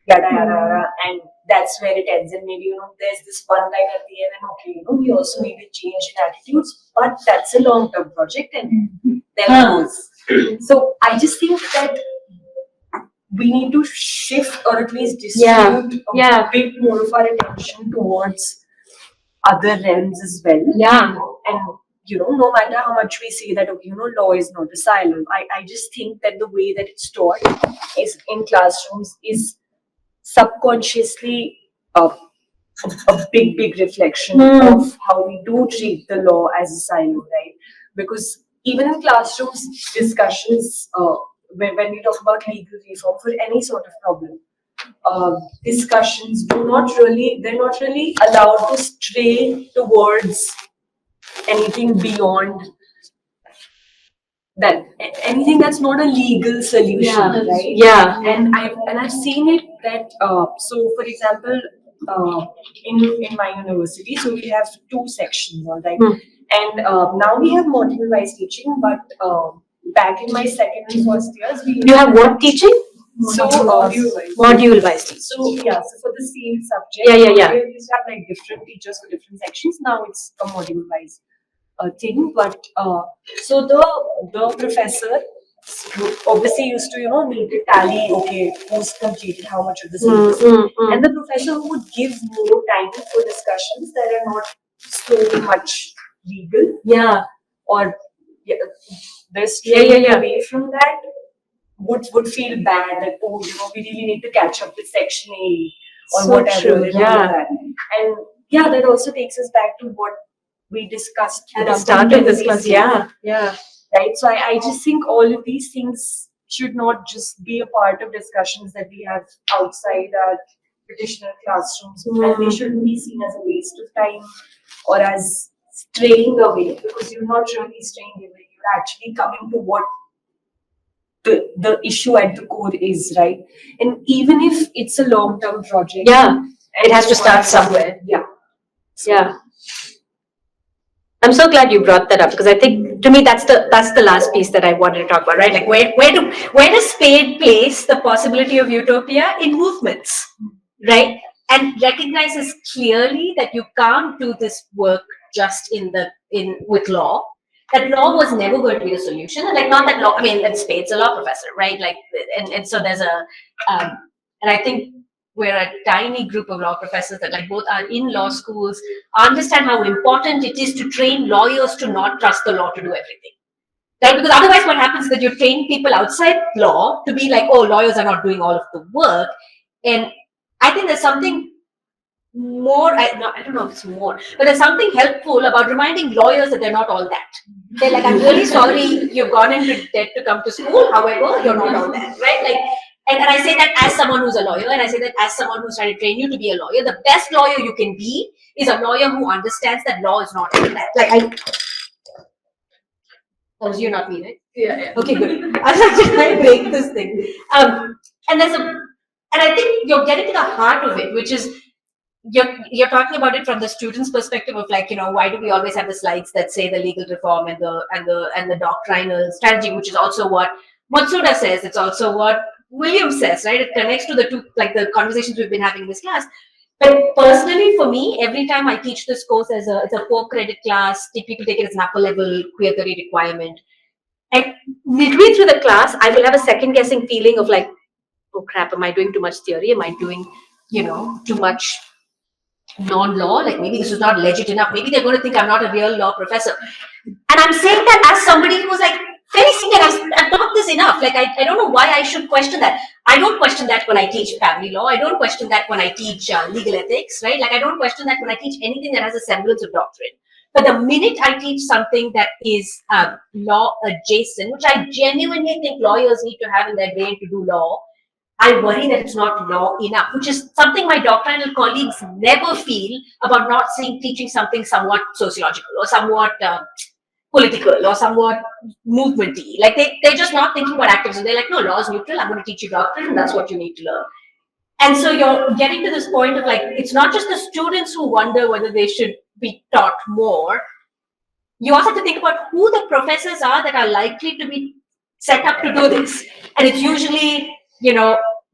yada, yada, yada, and that's where it ends. And maybe, there's this one line at the end and okay, we also need a change in attitudes, but that's a long-term project and there goes. So I just think that we need to shift or at least distribute a bit more of our attention towards other realms as well. Yeah. And no matter how much we say that, okay, law is not asylum, I just think that the way that it's taught is in classrooms is subconsciously a big reflection of how we do treat the law as asylum, right? Because even in classrooms, discussions, when we talk about legal reform for any sort of problem, discussions they're not really allowed to stray towards anything beyond that anything that's not a legal solution, right? Yeah. And I've seen it that so for example, in my university, so we have two sections, all right, and now we have module wise teaching, but back in my second and first years, we You have what teaching? so Module wise teaching. so yeah, so for the same subject, Yeah. we used to have like different teachers for different sections. Now it's a module wise thing, but so the professor obviously used to need to tally, okay, who's completed how much of the syllabus, and the professor who would give more time for discussions that are not so much legal, Yeah. or they're straying away from that, would feel bad that, oh, we really need to catch up with section A or So whatever, true, and all yeah. of that. And yeah, that also takes us back to what we discussed At the start of this class, yeah. yeah. Right. So I just think all of these things should not just be a part of discussions that we have outside our traditional classrooms, and they shouldn't be seen as a waste of time or as straying away, because you're not really straying away. You're actually coming to what the issue at the core is, right? And even if it's a long-term project, Yeah, it has to start somewhere. Yeah. Yeah. I'm so glad you brought that up, because I think to me that's the last piece that I wanted to talk about, right? Like where does Spade place the possibility of utopia in movements, right? And recognizes clearly that you can't do this work just with law. That law was never going to be the solution, and like not that law. I mean, that Spade's a law professor, right? Like, and so there's and I think we're a tiny group of law professors that like both are in law schools, understand how important it is to train lawyers to not trust the law to do everything. Right? Because otherwise what happens is that you train people outside law to be like, oh, lawyers are not doing all of the work. And I think there's something more, I don't know if it's more, but there's something helpful about reminding lawyers that they're not all that. They're like, I'm really sorry you've gone into debt to come to school, however, you're not all that, right? Like, and I say that as someone who's a lawyer, and I say that as someone who's trying to train you to be a lawyer. The best lawyer you can be is a lawyer who understands that law is not all that. Like that was you, not me, right? Yeah. Okay, good. I was trying to break this thing. And I think you're getting to the heart of it, which is you're talking about it from the student's perspective of like, why do we always have the slides that say the legal reform and the doctrinal strategy, which is also what Matsuda says. It's also what William says, right? It connects to the two, like the conversations we've been having in this class. But personally, for me, every time I teach this course it's a 4-credit class, people take it as an upper level queer theory requirement. And midway through the class, I will have a second guessing feeling of like, oh crap, am I doing too much theory? Am I doing, too much non-law? Like maybe this is not legit enough. Maybe they're going to think I'm not a real law professor. And I'm saying that as somebody who's like very senior, I've taught this enough. Like I don't know why I should question that. I don't question that when I teach family law. I don't question that when I teach legal ethics, right? Like I don't question that when I teach anything that has a semblance of doctrine. But the minute I teach something that is law adjacent, which I genuinely think lawyers need to have in their brain to do law, I worry that it's not law enough, which is something my doctrinal colleagues never feel about not teaching something somewhat sociological or somewhat political or somewhat movementy. Like they're just not thinking about activism. They're like, no, law is neutral. I'm going to teach you doctrine, and that's what you need to learn. And so you're getting to this point of like, it's not just the students who wonder whether they should be taught more. You also have to think about who the professors are that are likely to be set up to do this. And it's usually,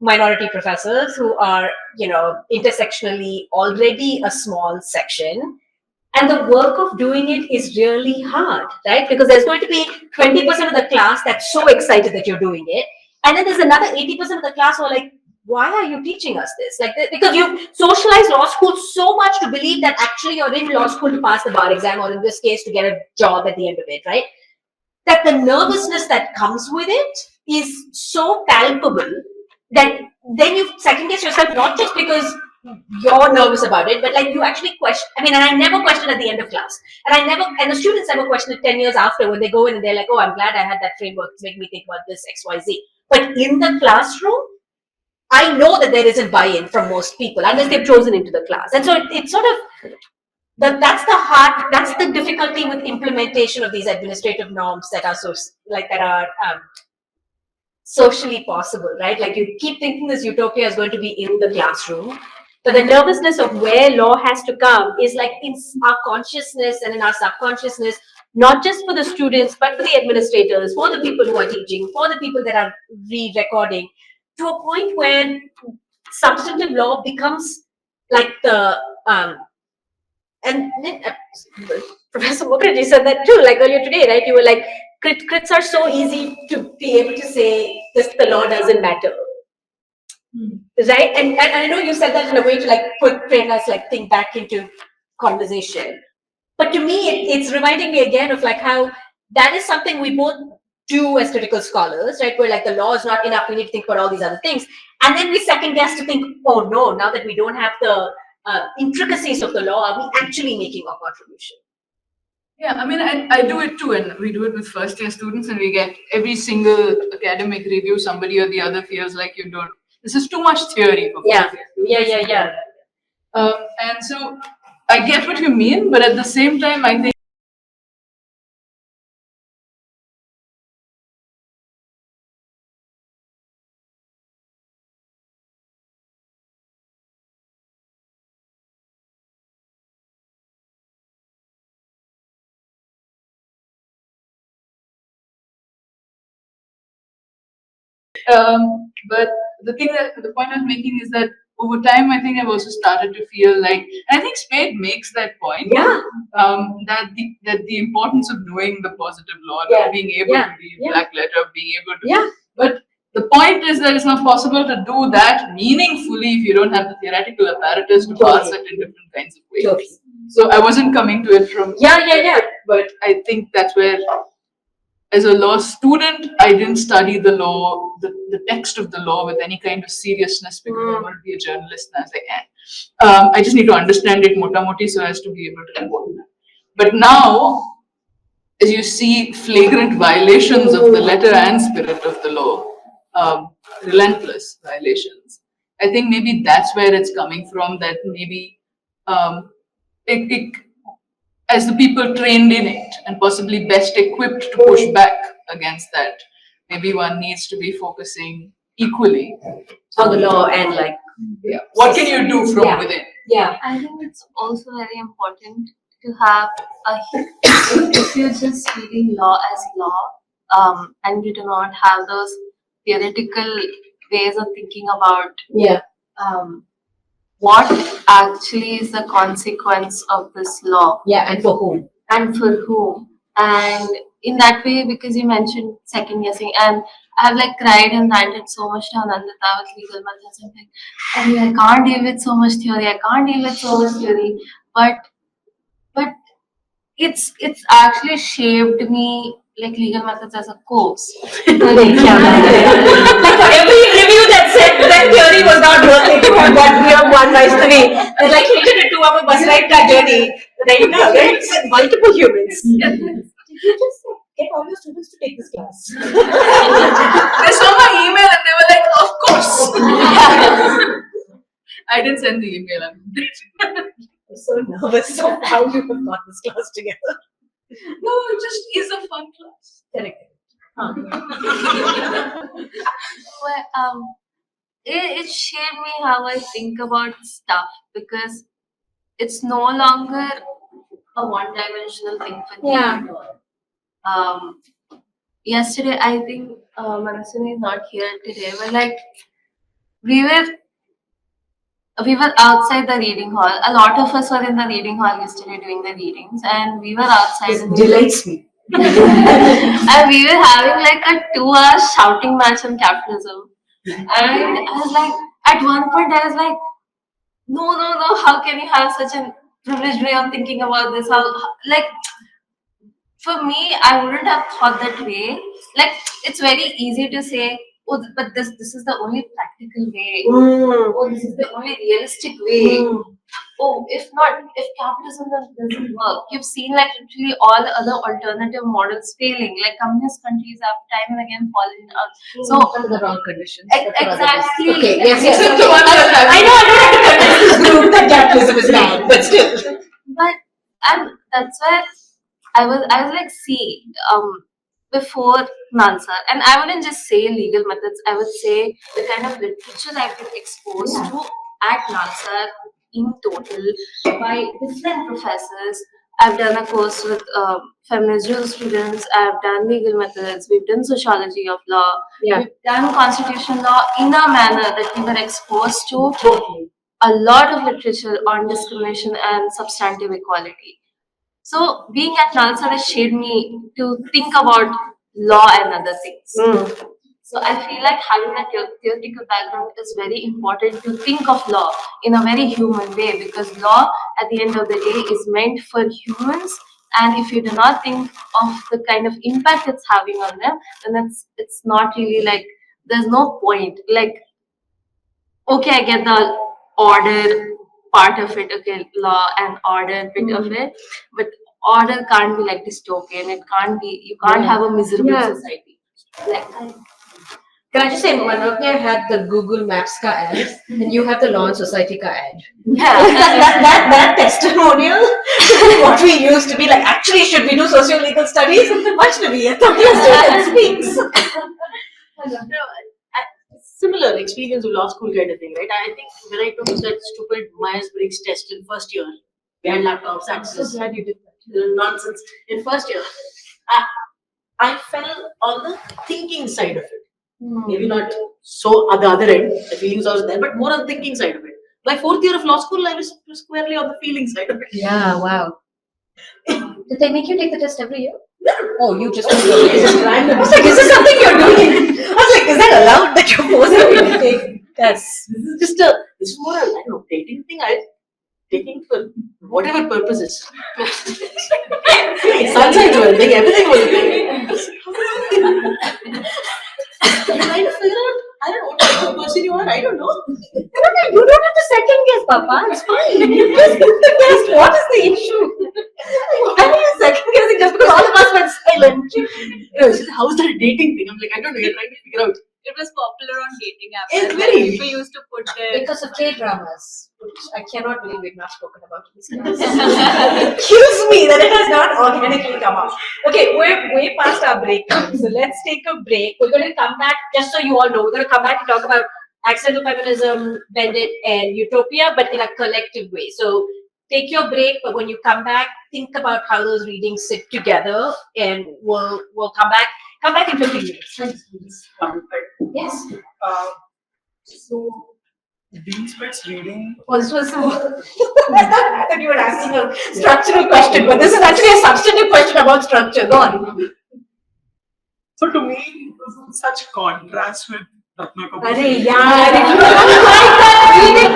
minority professors who are, intersectionally already a small section. And the work of doing it is really hard, right? Because there's going to be 20% of the class that's so excited that you're doing it. And then there's another 80% of the class who are like, why are you teaching us this? Like, because you've socialized law school so much to believe that actually you're in law school to pass the bar exam, or in this case, to get a job at the end of it, right? That the nervousness that comes with it is so palpable that then you second guess yourself, not just because you're nervous about it, but like you actually question. I mean, and I never question at the end of class, and the students never question it 10 years after when they go in and they're like, oh, I'm glad I had that framework to make me think about this XYZ. But in the classroom, I know that there isn't buy-in from most people unless they've chosen into the class. And so it's sort of that's the hard, that's the difficulty with implementation of these administrative norms that are so, like, that are socially possible, right? Like, you keep thinking this utopia is going to be in the classroom, but the nervousness of where law has to come is like in our consciousness and in our subconsciousness, not just for the students, but for the administrators, for the people who are teaching, for the people that are re-recording, to a point where substantive law becomes like the and Professor Mukherjee said that too, like earlier today, right? You were like, crits are so easy to be able to say this, the law doesn't matter. Right? And I know you said that in a way to like put Prerna's like thing back into conversation. But to me, it's reminding me again of like how that is something we both do as critical scholars, right? Where like the law is not enough, we need to think about all these other things. And then we second guess to think, oh no, now that we don't have the intricacies of the law, are we actually making a contribution? Yeah, I mean, I do it too, and we do it with first year students, and we get every single academic review, somebody or the other feels like you don't. This is too much theory for Yeah, first year students. yeah. And so I get what you mean, but at the same time, I think but the point I was making is that over time, I think I've also started to feel like, and I think Spade makes that point. Yeah. That the importance of knowing the positive law, Yeah. of being able to read black letter, being able to. Yeah. But the point is that it's not possible to do that meaningfully if you don't have the theoretical apparatus to parse it in different kinds of ways. Totally. So I wasn't coming to it from. Yeah. But I think that's where, as a law student, I didn't study the law, the text of the law with any kind of seriousness because I want to be a journalist as I am. I just need to understand it moti so as to be able to report that. But now, as you see flagrant violations of the letter and spirit of the law, relentless violations, I think maybe that's where it's coming from, that maybe as the people trained in it and possibly best equipped to push back against that, maybe one needs to be focusing equally On the law and like. Yeah. What can you do from within? Yeah. I think it's also very important to have if you're just reading law as law, and you do not have those theoretical ways of thinking about what actually is the consequence of this law. Yeah, and for whom? And for whom. And in that way, because you mentioned second guessing, and I've like cried and ranted so much to Anandita with legal methods and like, I can't deal with so much theory, I can't deal with so much theory. But it's actually shaped me, like legal methods as a course. Like for every review that said that theory was not working, but we have one nice three. It's like you did a 2-hour bus ride that journey. Right now, right? Multiple humans. Did you just get all your students to take this class? They saw my email and they were like, of course. I didn't send the email. I'm so nervous of how you have got this class together. No, it just is a fun class. Correct. Well, it shaped me how I think about stuff, because it's no longer a one-dimensional thing for me. Yeah. Yesterday, I think Manaswini is not here today, but like we were outside the reading hall. A lot of us were in the reading hall yesterday doing the readings, and we were outside. This delights me. And we were having like a 2-hour shouting match on capitalism. And I was like, at one point, I was like, no, how can you have such a privileged way of thinking about this? Like, for me, I wouldn't have thought that way. Like, it's very easy to say, oh, but this is the only practical way. Oh, this is the only realistic way. Oh, if capitalism doesn't work, you've seen like literally all the other alternative models failing. Like communist countries have time and again fallen out. So under the wrong conditions. Exactly. Okay. Yes. I know I don't have to convince this group that capitalism is bad, but still. But And that's where I was like, see, before Nansa, and I wouldn't just say legal methods, I would say the kind of literature I've been exposed to at Nansa in total by different professors. I've done a course with feminist students, I've done legal methods, we've done sociology of law, we've done constitution law in a manner that we were exposed to a lot of literature on discrimination and substantive equality. So being at Nalsar has shaped me to think about law and other things. So I feel like having that theoretical background is very important to think of law in a very human way, because law at the end of the day is meant for humans, and if you do not think of the kind of impact it's having on them, then it's not really like, there's no point. Like, okay, I get the order part of it, okay, law and order bit of it, but order can't be like dystopian. It can't be, you can't have a miserable society. Like, Can I just say, Manokya had the Google Maps ka ad, and you have the Law and Society ka ad. yeah. That testimonial to what we used to be like, actually, should we do socio-legal studies? Much to be that speaks. Similar experience of law school kind of thing, right? I think when I took that stupid Myers-Briggs test in first year, we had laptops access. glad you did Nonsense. In first year, I fell on the thinking side of it. Maybe not so at the other end, the feelings also there, but more on the thinking side of it. By fourth year of law school, I was squarely on the feeling side of it. Yeah, wow. Did they make you take the test every year? Oh, you just It's just random. I was like, is this something you're doing? I was like, is that allowed that you're forcing me to take tests? This is more a, I don't know, dating thing. Taking for whatever purposes. Sunshine's were big, everything was big. You're trying to figure out, I don't know what type of person you are, I don't know. You don't have to second guess, Papa. It's fine. You just put the test. What is the issue? Why are you second guessing just because all of us went silent? How's that dating thing? I'm like, I don't know, you're trying to figure out. It was popular on dating apps. It's and very- people used to put their Because of K-dramas, which I cannot believe we've not spoken about in this class. It kills me that it has not organically come up. Okay, we're way past our break time, so let's take a break. We're going to come back, just so you all know, we're going to come back to talk about accidental feminism, Bendit, and Utopia, but in a collective way. So take your break, but when you come back, think about how those readings sit together, and we'll come back. Come back in 15 minutes. Thanks. Yes. So these bits reading. Well, this was I thought you were asking a structural question, but this is actually a substantive question about structure. Go on. So to me, this is such contrast with Ratnaka. Arey yaar, if you don't like that, read it.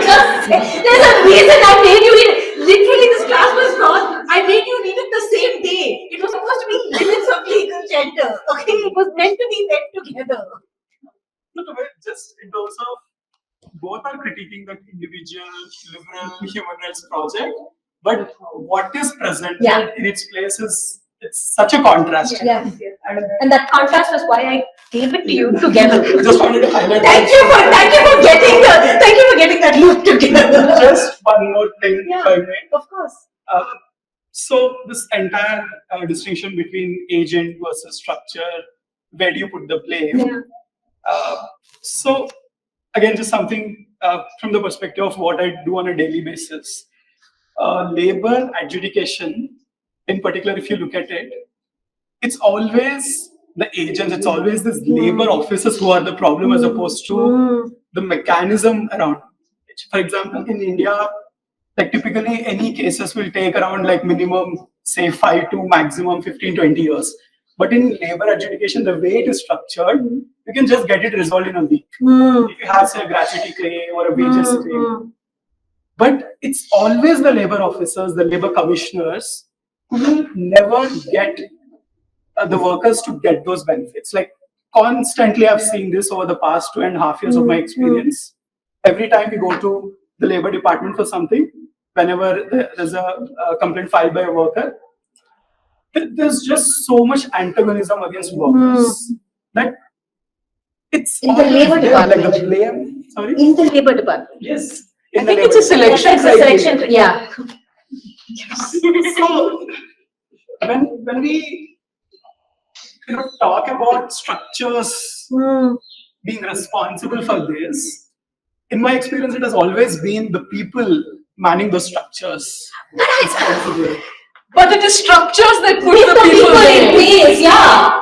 There's a reason I made you read it. Literally, this class was not. I made you read it the same day. It was supposed to be limits of legal gender. Okay, it was meant to be read together. No, to me, just in terms of both are critiquing that individual liberal human rights project, but what is presented Yeah. in its place is it's such a contrast. Yes. And that contrast was why I gave it to you together. Just wanted to highlight. Thank you for getting that loop together. Just one more thing, if I may. Of course. So this entire distinction between agent versus structure, where do you put the blame? Yeah. So again, just something from the perspective of what I do on a daily basis. Labor adjudication, in particular, if you look at it, it's always the agents, it's always these labor officers who are the problem as opposed to the mechanism around it. For example, in India, like typically any cases will take around like minimum, say 5 to maximum 15, 20 years. But in labor adjudication, the way it is structured, you can just get it resolved in a week. If you have, say, a gratuity claim or a wages claim. But it's always the labor officers, the labor commissioners, who will never get the workers to get those benefits. Like constantly, I've seen this over the past 2.5 years of my experience. Every time we go to the labor department for something, whenever there's a complaint filed by a worker, there's just so much antagonism against workers that it's In the labor like department. the blame. Sorry. In the labor department. Yes. I think it's a selection It's a criteria. selection. Yeah. So when we talk about structures being responsible for this, in my experience, it has always been the people manning the structures responsible. But it is structures that put the people in there. place, yeah.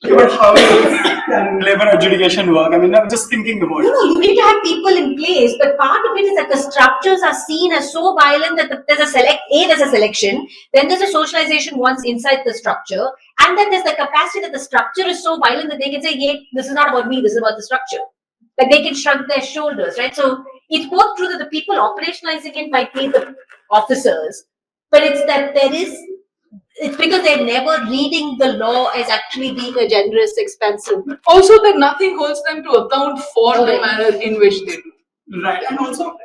But how can labor adjudication work? I mean, I'm just thinking about No, it. you need to have people in place, but part of it is that the structures are seen as so violent that there's a selection, then there's a socialization once inside the structure, and then there's the capacity that the structure is so violent that they can say, "Hey, this is not about me, this is about the structure." Like they can shrug their shoulders, right? So it's both true that the people operationalizing it might be the officers, but it's that it's because they're never reading the law as actually being a generous, expansive. Also, that nothing holds them to account for the manner in which they do. Right. And also,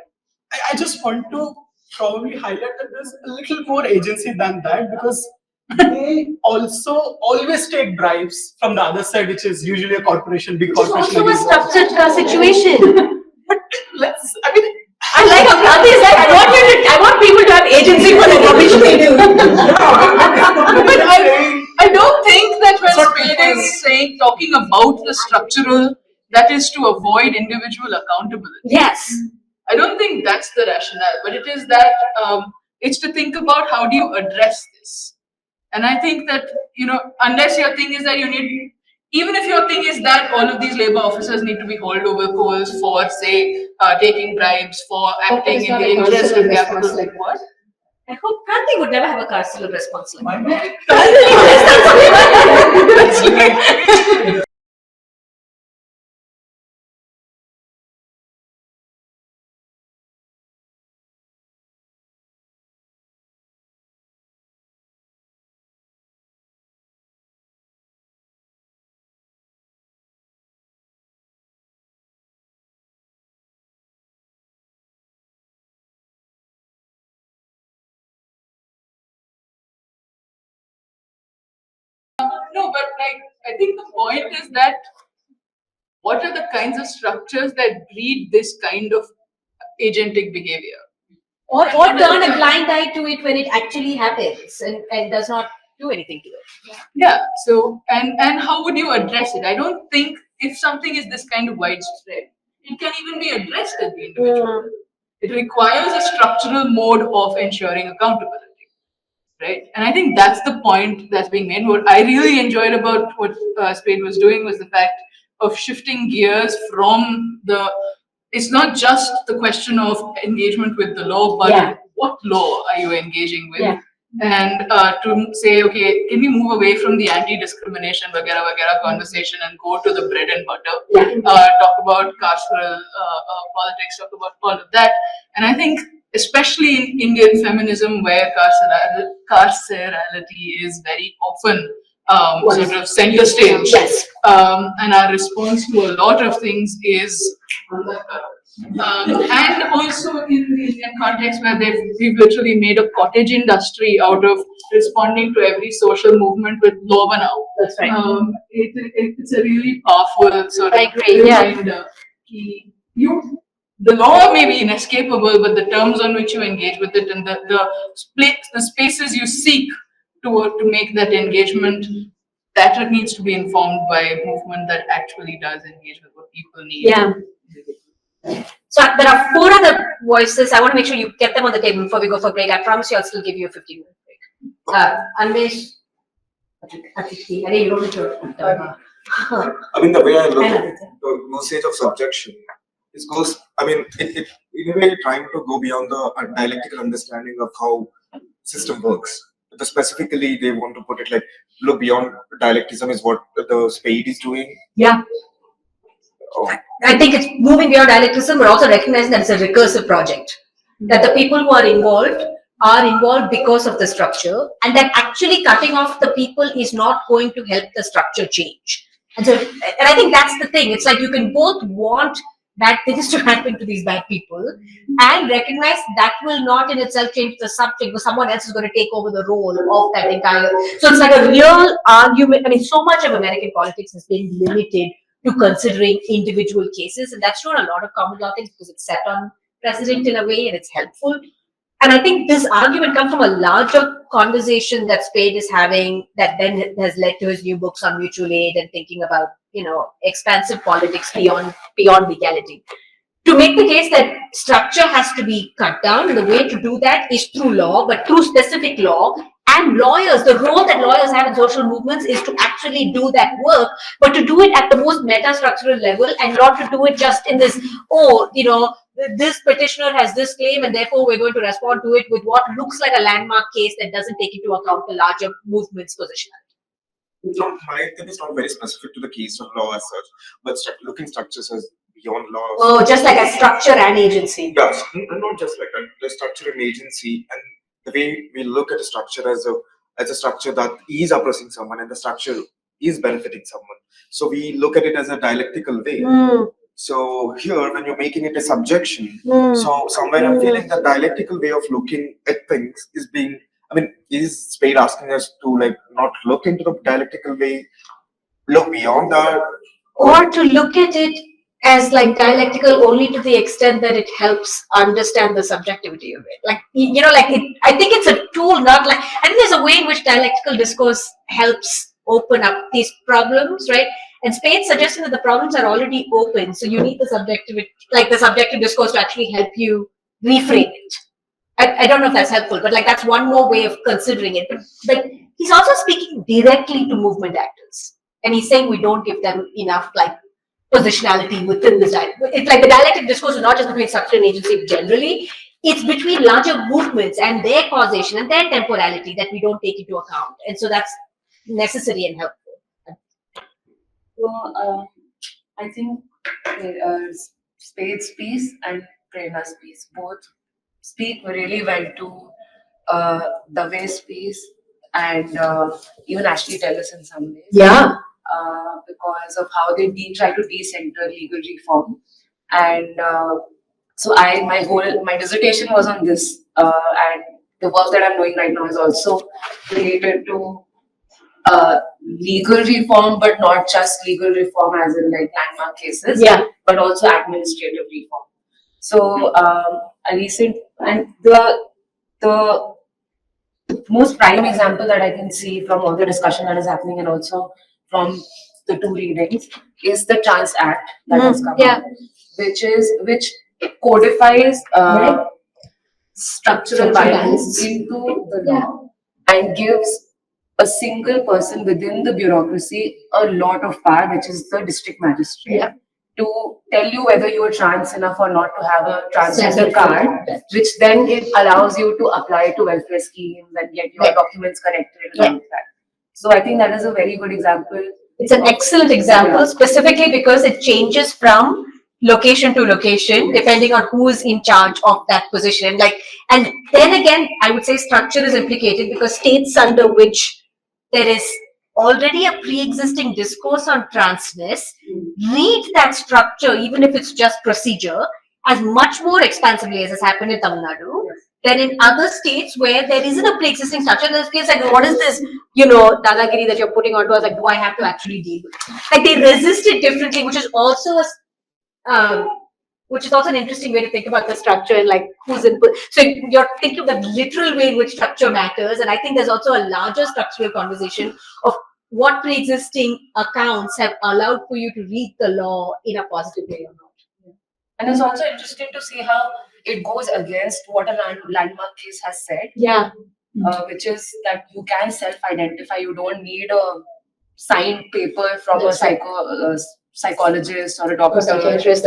I just want to probably highlight that there's a little more agency than that, because they also always take bribes from the other side, which is usually a corporation, big It's corporation. also a structured situation. I mean, I like how Gandhi is like, I want people to have agency for the rubbish they do. But I don't think that when Spade is saying, talking about the structural, that is to avoid individual accountability. Yes. I don't think that's the rationale, but it is that it's to think about how do you address this. And I think that, unless your thing is that you need, even if your thing is that all of these labor officers need to be hauled over coals for, say, taking bribes, for acting in the interest of capital. Like what? I hope Gandhi would never have a carceral response like that. No, but I think the point is that what are the kinds of structures that breed this kind of agentic behavior? Or turn a blind eye to it when it actually happens and does not do anything to it. Yeah. So and how would you address it? I don't think if something is this kind of widespread, it can even be addressed at the individual. It requires a structural mode of ensuring accountability. Right. And I think that's the point that's being made. What I really enjoyed about what Spade was doing was the fact of shifting gears from it's not just the question of engagement with the law, but what law are you engaging with? Yeah. And to say, okay, can we move away from the anti-discrimination vagera conversation and go to the bread and butter? Talk about carceral politics, talk about all of that. And I think especially in Indian feminism, where carcerality is very often sort of center stage. Yes. And our response to a lot of things is and also in the Indian context where we've literally made a cottage industry out of responding to every social movement with law now. That's right. It's a really powerful sort of reminder. The law may be inescapable, but the terms on which you engage with it and the spaces you seek to make that engagement, that needs to be informed by a movement that actually does engage with what people need. Yeah. So there are 4 other voices. I want to make sure you get them on the table before we go for break. I promise you I'll still give you a 15-minute break. Anvesh, Atiti, I you don't need to. I mean, the way I look at the usage of subjection it in a way trying to go beyond the dialectical understanding of how system works. But specifically, they want to put it like, look beyond dialectism is what the Spade is doing. Yeah. I think it's moving beyond dialecticism, but also recognizing that it's a recursive project. That the people who are involved because of the structure, and that actually cutting off the people is not going to help the structure change. And I think that's the thing. It's like you can both want bad things to happen to these bad people and recognize that will not in itself change the subject, because someone else is going to take over the role of that entire. So it's like a real argument. I mean, so much of American politics has been limited to considering individual cases, and that's shown a lot of common law things because it's set on precedent in a way and it's helpful. And I think this argument comes from a larger conversation that Spade is having that then has led to his new books on mutual aid and thinking about, expansive politics beyond legality. To make the case that structure has to be cut down, and the way to do that is through law, but through specific law. And lawyers, the role that lawyers have in social movements is to actually do that work, but to do it at the most meta-structural level and not to do it just in this, this petitioner has this claim and therefore we're going to respond to it with what looks like a landmark case that doesn't take into account the larger movement's position. No, my thing is not very specific to the case of law as such, but looking structures as beyond law. Oh, just like a structure and agency. Yes, and not just like that. The structure and agency, and the way we look at a structure as a structure that is oppressing someone, and the structure is benefiting someone. So we look at it as a dialectical way. So here, when you're making it a subjection, so somewhere I'm feeling the dialectical way of looking at things is being. I mean, is Spade asking us to like not look into the dialectical way, look beyond that, Or to look at it as like dialectical only to the extent that it helps understand the subjectivity of it. Like, I think it's a tool, not like, I think there's a way in which dialectical discourse helps open up these problems, right? And Spade suggesting that the problems are already open. So you need the subjective discourse to actually help you reframe it. I don't know if that's helpful, but like that's one more way of considering it. But he's also speaking directly to movement actors. And he's saying we don't give them enough like positionality within this. It's like the dialectic discourse is not just between structure and agency generally. It's between larger movements and their causation and their temporality that we don't take into account. And so that's necessary and helpful. So I think Spade's piece and Prerna's piece both speak really well to the way space and even Ashley Tellis in some ways. Yeah. Because of how they try to decenter legal reform. And so my dissertation was on this, and the work that I'm doing right now is also related to legal reform, but not just legal reform as in like landmark cases, but also administrative reform. So a recent and the most prime example that I can see from all the discussion that is happening and also from the two readings is the Trans Act that has come out, which codifies structural violence into the law and gives a single person within the bureaucracy a lot of power, which is the district magistrate, to tell you whether you are trans enough or not to have a transgender card, which then allows you to apply to welfare schemes and get your documents corrected and all of that. So I think that is a very good example. It's an excellent example, specifically because it changes from location to location, depending on who is in charge of that position. And then again, I would say structure is implicated because states under which there is already a pre-existing discourse on transness read that structure, even if it's just procedure, as much more expansively as has happened in Tamil Nadu than in other states where there isn't a pre-existing structure. There's feels like, what is this, dadagiri that you're putting onto us? Like, do I have to actually deal with it? Like, they resist it differently, which is also an interesting way to think about the structure and like who's input. So you're thinking of the literal way in which structure matters, and I think there's also a larger structural conversation of what pre-existing accounts have allowed for you to read the law in a positive way or not. And it's also interesting to see how it goes against what a landmark case has said. Which is that you can self-identify. You don't need a signed paper from a psychologist or a doctor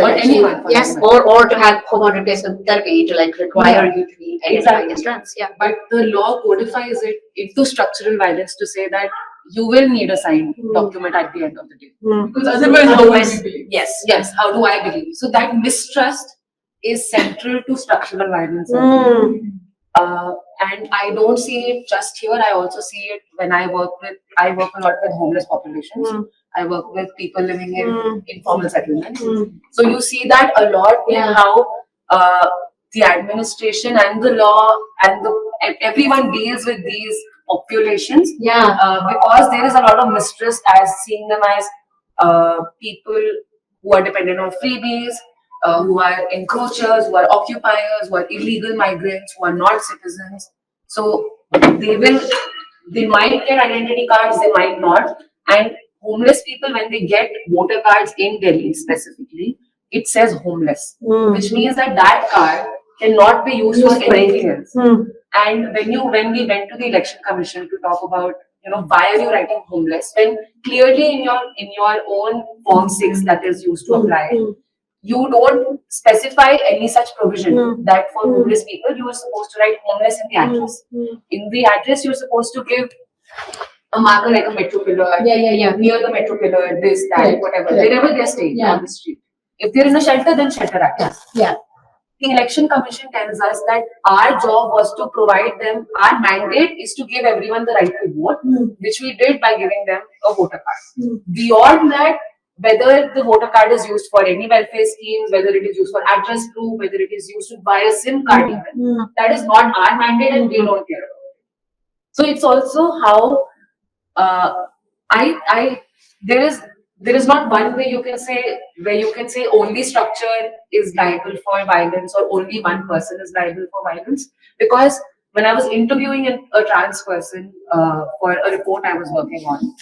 or anyone. Yes, or to have hormone replacement therapy to like require you to be identified as trans. Yeah, but the law codifies it into structural violence to say that you will need a signed document at the end of the day. Because otherwise, how will we believe? Yes. How do I believe? So that mistrust is central to structural violence. And I don't see it just here. I also see it when I work a lot with homeless populations. I work with people living in informal settlements. So you see that a lot in how the administration and the law and everyone deals with these populations. Because there is a lot of mistrust as seeing them as people who are dependent on freebies, who are encroachers, who are occupiers, who are illegal migrants, who are not citizens. So they might get identity cards, they might not. And homeless people, when they get voter cards in Delhi specifically, it says homeless, which means that that card cannot be used for anything else. And when we went to the election commission to talk about, why are you writing homeless, when clearly in your own form 6 that is used to apply, you don't specify any such provision that for homeless people you are supposed to write homeless in the address. In the address, you're supposed to give a marker like a metro pillar, near the metro pillar, this, that, whatever, wherever they're staying on the street. If they're in a shelter, then shelter address. The election commission tells us that our job was to provide them, our mandate is to give everyone the right to vote, which we did by giving them a voter card. Beyond that, whether the voter card is used for any welfare schemes, whether it is used for address proof, whether it is used to buy a SIM card even, that is not our mandate and we don't care about it. So it's also how there is not one way you can say where you can say only structure is liable for violence or only one person is liable for violence. Because when I was interviewing a trans person for a report I was working on,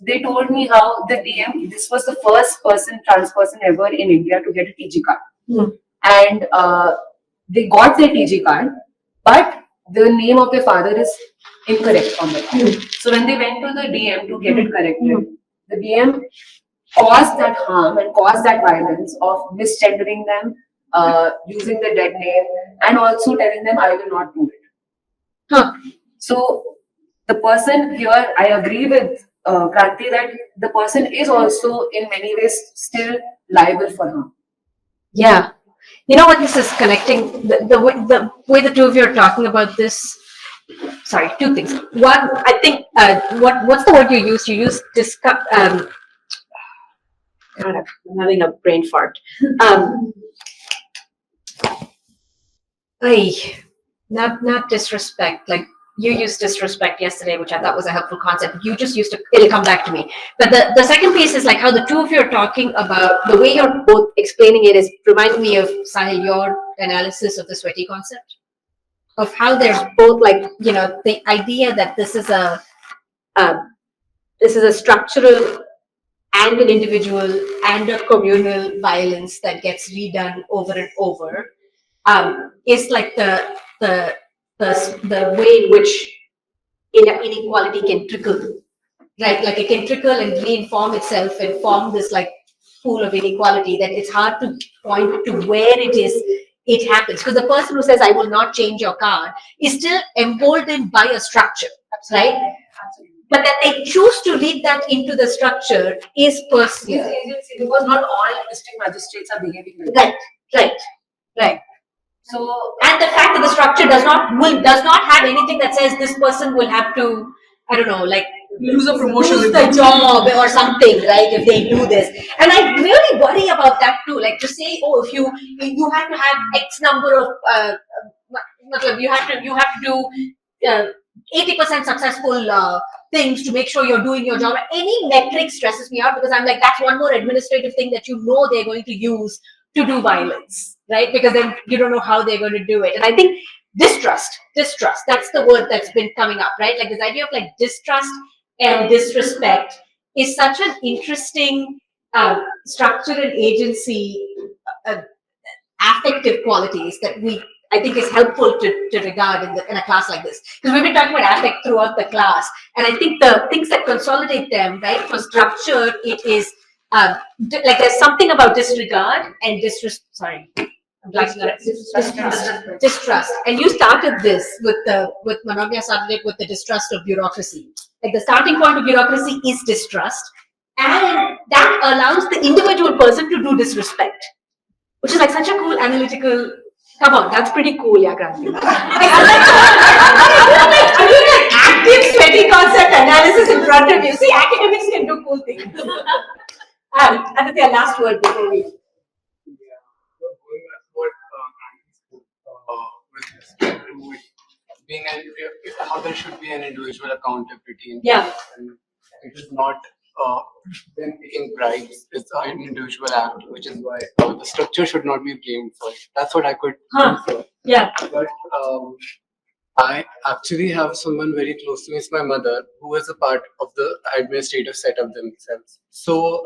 they told me how the DM, this was the first trans person ever in India to get a TG card. And they got their TG card, but the name of their father is incorrect on the card. So when they went to the DM to get it corrected, the DM caused that harm and caused that violence of misgendering them, using the dead name, and also telling them, I will not do it. So the person here, I agree with Kranti that the person is also in many ways still liable for harm. Yeah. You know what this is connecting? The way the two of you are talking about this. Sorry, two things. One, I think, what's the word you used? You used God, I'm having a brain fart. Not disrespect. Like you used disrespect yesterday, which I thought was a helpful concept. You just used to, it'll come back to me. But the second piece is like how the two of you are talking about the way you're both explaining it is reminding me of Sahil, your analysis of the sweaty concept. Of how there's both like, the idea that this is a structural and an individual and a communal violence that gets redone over and over, is like the way in which inequality can trickle, right? Like it can trickle and reinform itself and form this like pool of inequality that it's hard to point to where it happens. Because the person who says, I will not change your car is still emboldened by a structure, right? But that they choose to lead that into the structure is personal. Because not all district magistrates are behaving like that. Right. So, and the fact that the structure does not have anything that says this person will have to, I don't know, like lose the job or something, right? If they do this, and I really worry about that too. Like to say, oh, if you have to have X number of, you have to do 80% successful things to make sure you're doing your job. Any metric stresses me out because I'm like, that's one more administrative thing that they're going to use to do violence, right? Because then you don't know how they're going to do it. And I think distrust, that's the word that's been coming up, right? Like this idea of like distrust and disrespect is such an interesting structure and agency, affective qualities that I think is helpful to regard in a class like this. Because we've been talking about affect throughout the class. And I think the things that consolidate them, right, for structure, it is like there's something about disregard and distrust. And you started this with Manogya started it with the distrust of bureaucracy. Like the starting point of bureaucracy is distrust. And that allows the individual person to do disrespect. Which is like such a cool analytical. Come on, that's pretty cool, yeah, Kranti. I mean, like active sweaty concept analysis in front of you. See, academics can do cool things. Aditya, last word before we. Going back to what with respect to being how there should be an individual accountability in place, and it is not then taking bribes is an individual act, which is why the structure should not be blamed for it. That's what I could answer. Yeah. But I actually have someone very close to me, it's my mother, who is a part of the administrative setup themselves. So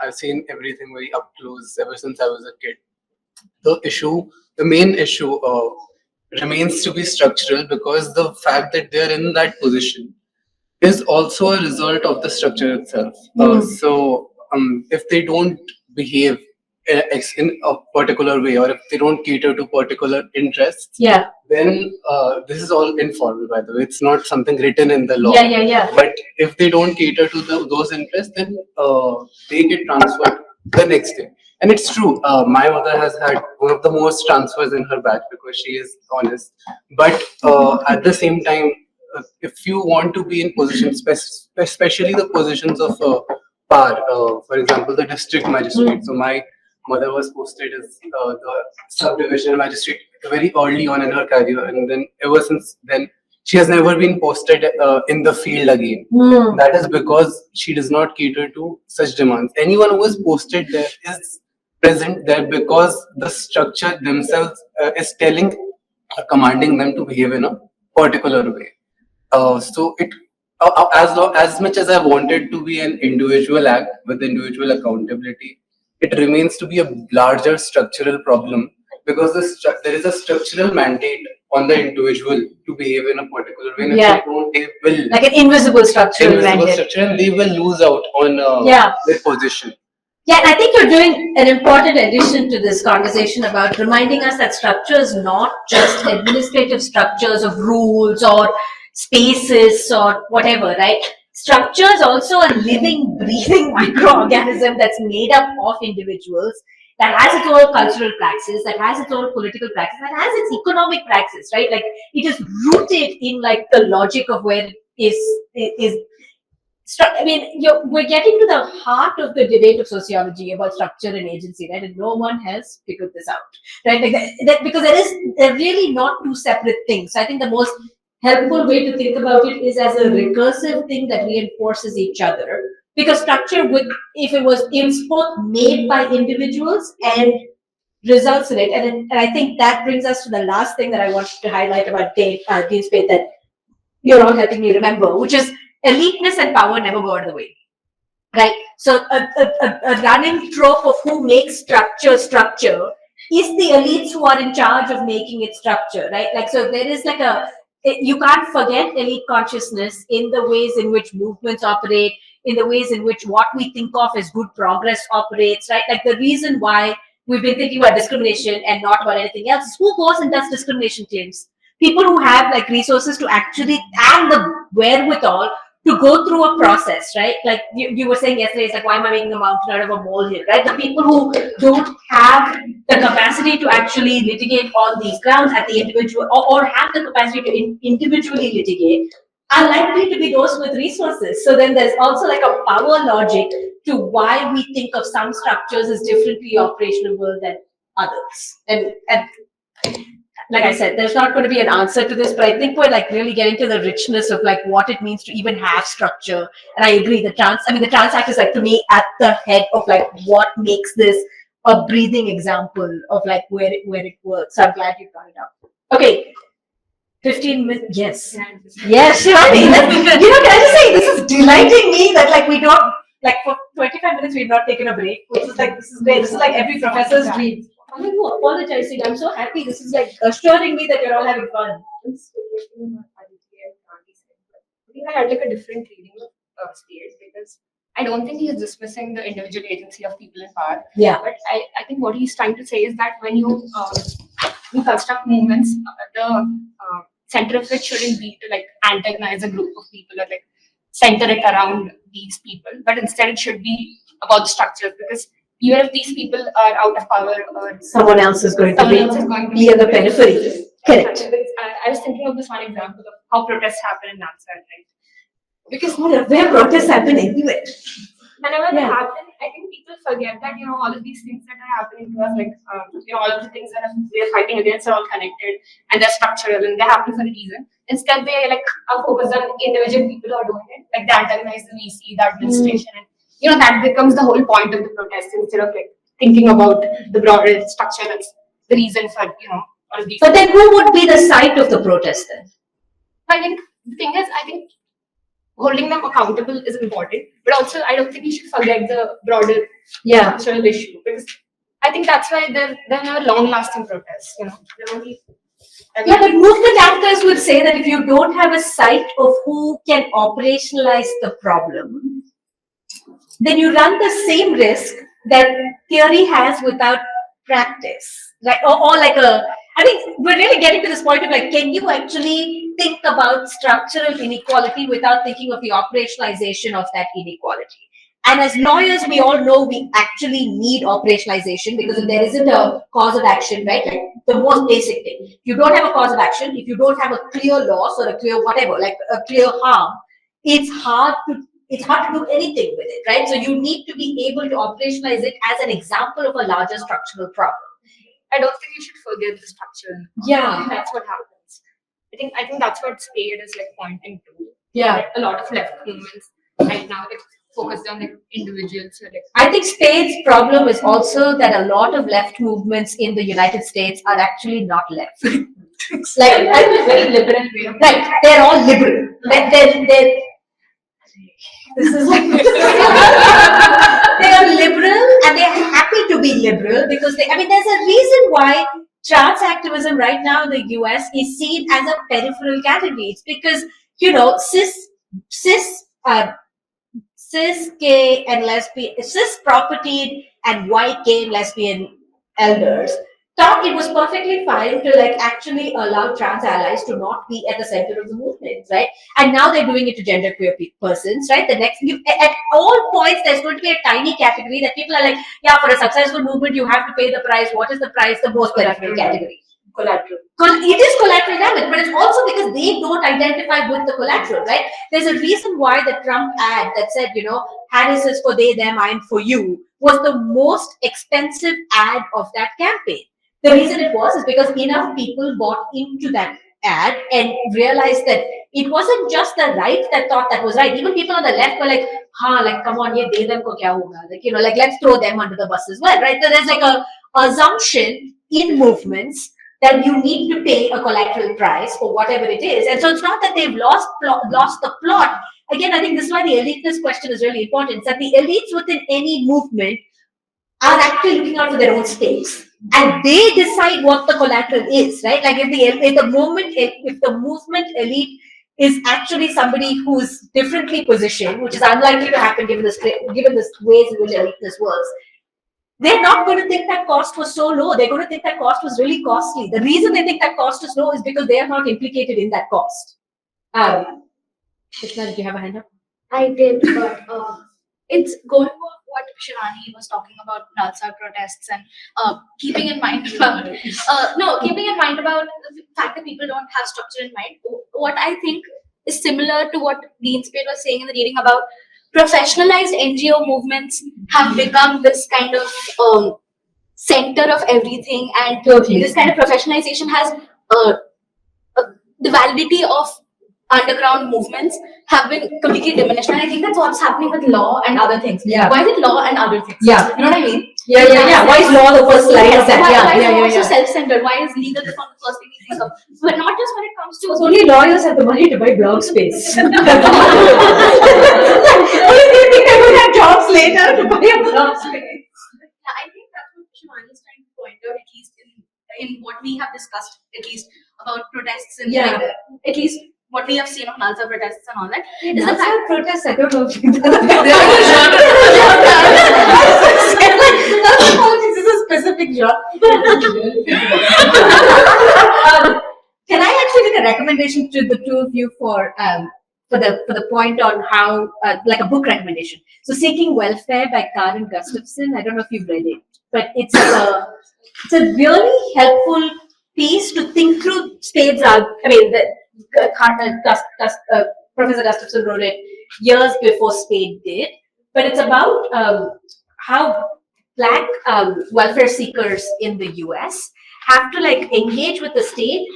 I've seen everything very up close ever since I was a kid. The main issue remains to be structural because the fact that they're in that position is also a result of the structure itself. If they don't behave in a particular way, or if they don't cater to particular interests, Yeah. then this is all informal, by the way. It's not something written in the law. Yeah. But if they don't cater to those interests, then they get transferred the next day. And it's true. My mother has had one of the most transfers in her batch because she is honest. But at the same time, if you want to be in positions, especially the positions of power, for example, the district magistrate. So my mother was posted as the subdivisional magistrate very early on in her career, and then ever since then, she has never been posted in the field again. That is because she does not cater to such demands. Anyone who is posted there is present there because the structure themselves is commanding them to behave in a particular way. So it as much as I wanted to be an individual act with individual accountability, it remains to be a larger structural problem because there is a structural mandate on the individual to behave in a particular way. And Yeah. if they don't, they will Like an invisible structural mandate. structure, and they will lose out on their position. Yeah, and I think you're doing an important addition to this conversation about reminding us that structure is not just administrative structures of rules or spaces or whatever, right? Structure is also a living, breathing microorganism that's made up of individuals that has its own cultural praxis, that has its own political praxis, that has its economic praxis, right? Like it is rooted in like the logic of where it is. I mean, we're getting to the heart of the debate of sociology about structure and agency, right? And no one has figured this out, right? Like because they're really not two separate things. So I think the most helpful way to think about it is as a recursive thing that reinforces each other. Because structure if it was both made by individuals and results in it. And I think that brings us to the last thing that I wanted to highlight about Dean Spade that you're all helping me remember, which is eliteness and power never go out of the way, right? So a running trope of who makes structure is the elites who are in charge of making it structure, right? Like, so there is like you can't forget elite consciousness in the ways in which movements operate, in the ways in which what we think of as good progress operates, right? Like the reason why we've been thinking about discrimination and not about anything else is who goes and does discrimination claims? People who have like resources to actually and the wherewithal to go through a process, right? Like you were saying yesterday, it's like, why am I making a mountain out of a molehill, right? The people who don't have the capacity to actually litigate on these grounds at the individual or have the capacity to individually litigate are likely to be those with resources. So then there's also like a power logic to why we think of some structures as differently operational than others. And like I said, there's not going to be an answer to this, but I think we're like really getting to the richness of like what it means to even have structure. And I agree, the Trans Act is like to me at the head of like what makes this a breathing example of like where it works. So I'm glad you brought it up. Okay. 15 minutes, yes. Yes, Shivani. Can I just say, this is delighting me that like we don't, like for 25 minutes we've not taken a break, which is like, this is great. This is like every professor's dream. I'm like, oh, apologizing. I'm so happy. This is like assuring me that you're all having fun. I think I had like a different reading of Spade because I don't think he's dismissing the individual agency of people in power. Yeah. But I think what he's trying to say is that when you construct movements, the center of it shouldn't be to like antagonize a group of people or like center it around these people, but instead it should be about the structures because even if these people are out of power or someone else is going to be in the periphery. Correct. I was thinking of this one example of how protests happen in NASA, right? Because where protests happen anywhere. Whenever they happen, I think people forget that all of these things that are happening to us, like all of the things that we're fighting against are all connected and they're structural and they happen for a reason. Instead, they like are focused on individual people who are doing it, like they antagonize the VC, the administration, and that becomes the whole point of the protest instead of like thinking about the broader structure and the reason for, all of these. But then who would be the site of the protest then? I think the thing is, I think holding them accountable is important, but also I don't think we should forget the broader structural issue, because I think that's why they're not long-lasting protests. They're only. Yeah, but movement actors would say that if you don't have a site of who can operationalize the problem, then you run the same risk that theory has without practice, right? Or like I think we're really getting to this point of like, can you actually think about structural inequality without thinking of the operationalization of that inequality? And as lawyers, we all know we actually need operationalization, because if there isn't a cause of action, right? Like the most basic thing. If you don't have a cause of action, if you don't have a clear loss or a clear whatever, like a clear harm, it's hard to do anything with it, right? So you need to be able to operationalize it as an example of a larger structural problem. I don't think you should forget the structure. Yeah. I think that's what happens. I think that's what Spade is like pointing to. Yeah. Like, a lot of left movements right now focused on like individuals. So, like, I think Spade's problem is also that a lot of left movements in the United States are actually not left. Like a very liberal way of right, they're all liberal. They're this is like they are liberal and they're happy to be liberal, because there's a reason why trans activism right now in the US is seen as a peripheral category. It's because cis gay and lesbian, cis propertied and white gay and lesbian elders thought it was perfectly fine to like actually allow trans allies to not be at the center of the movement, right? And now they're doing it to genderqueer persons, right? At all points, there's going to be a tiny category that people are like, yeah, for a successful movement, you have to pay the price. What is the price? The most peripheral category. Collateral. It is collateral damage, but it's also because they don't identify with the collateral, right? There's a reason why the Trump ad that said, Harris is for they, them, I'm for you, was the most expensive ad of that campaign. The reason it was is because enough people bought into that ad and realized that it wasn't just the right that thought that was right. Even people on the left were like, come on, ye de them ko kya hoga? Like, let's throw them under the bus as well, right? So there's like a assumption in movements that you need to pay a collateral price for whatever it is. And so it's not that they've lost the plot. Again, I think this is why the eliteness question is really important. It's that the elites within any movement are actually looking out for their own stakes, and they decide what the collateral is, right? Like if the movement elite is actually somebody who's differently positioned, which is unlikely to happen given this ways in which eliteness works, they're not going to think that cost was so low. They're going to think that cost was really costly. The reason they think that cost is low is because they are not implicated in that cost. Krishna, did you have a hand up? I did, but it's going on what Shivani was talking about Nalsa protests and keeping in mind about the fact that people don't have structure in mind. What I think is similar to what Dean Spade was saying in the reading about professionalized NGO movements have become this kind of center of everything, and this kind of professionalization has the validity of underground movements have been completely diminished. And I think that's what's happening with law and other things. Yeah. Why is it law and other things? Yeah. You know what I mean? Yeah. Why is law the first line of that? Why is law so self-centered? Why is legal reform the first thing we think of? But not just when it comes to only lawyers have the money to buy blog space. What do you think they would have jobs later to buy a blog space? Yeah, I think that's what Shivani is trying to point out, at least in what we have discussed, at least about protests and at least what we have seen of Nalsa protests and all that. Is the fact protests, I don't know if politics is a specific genre. Can I actually make a recommendation to the two of you for the point on how like a book recommendation? So Seeking Welfare by Karen Gustafson. I don't know if you've read it, but it's a really helpful piece to think through Spade's Professor Gustafson wrote it years before Spade did, but it's about how Black welfare seekers in the US have to like engage with the state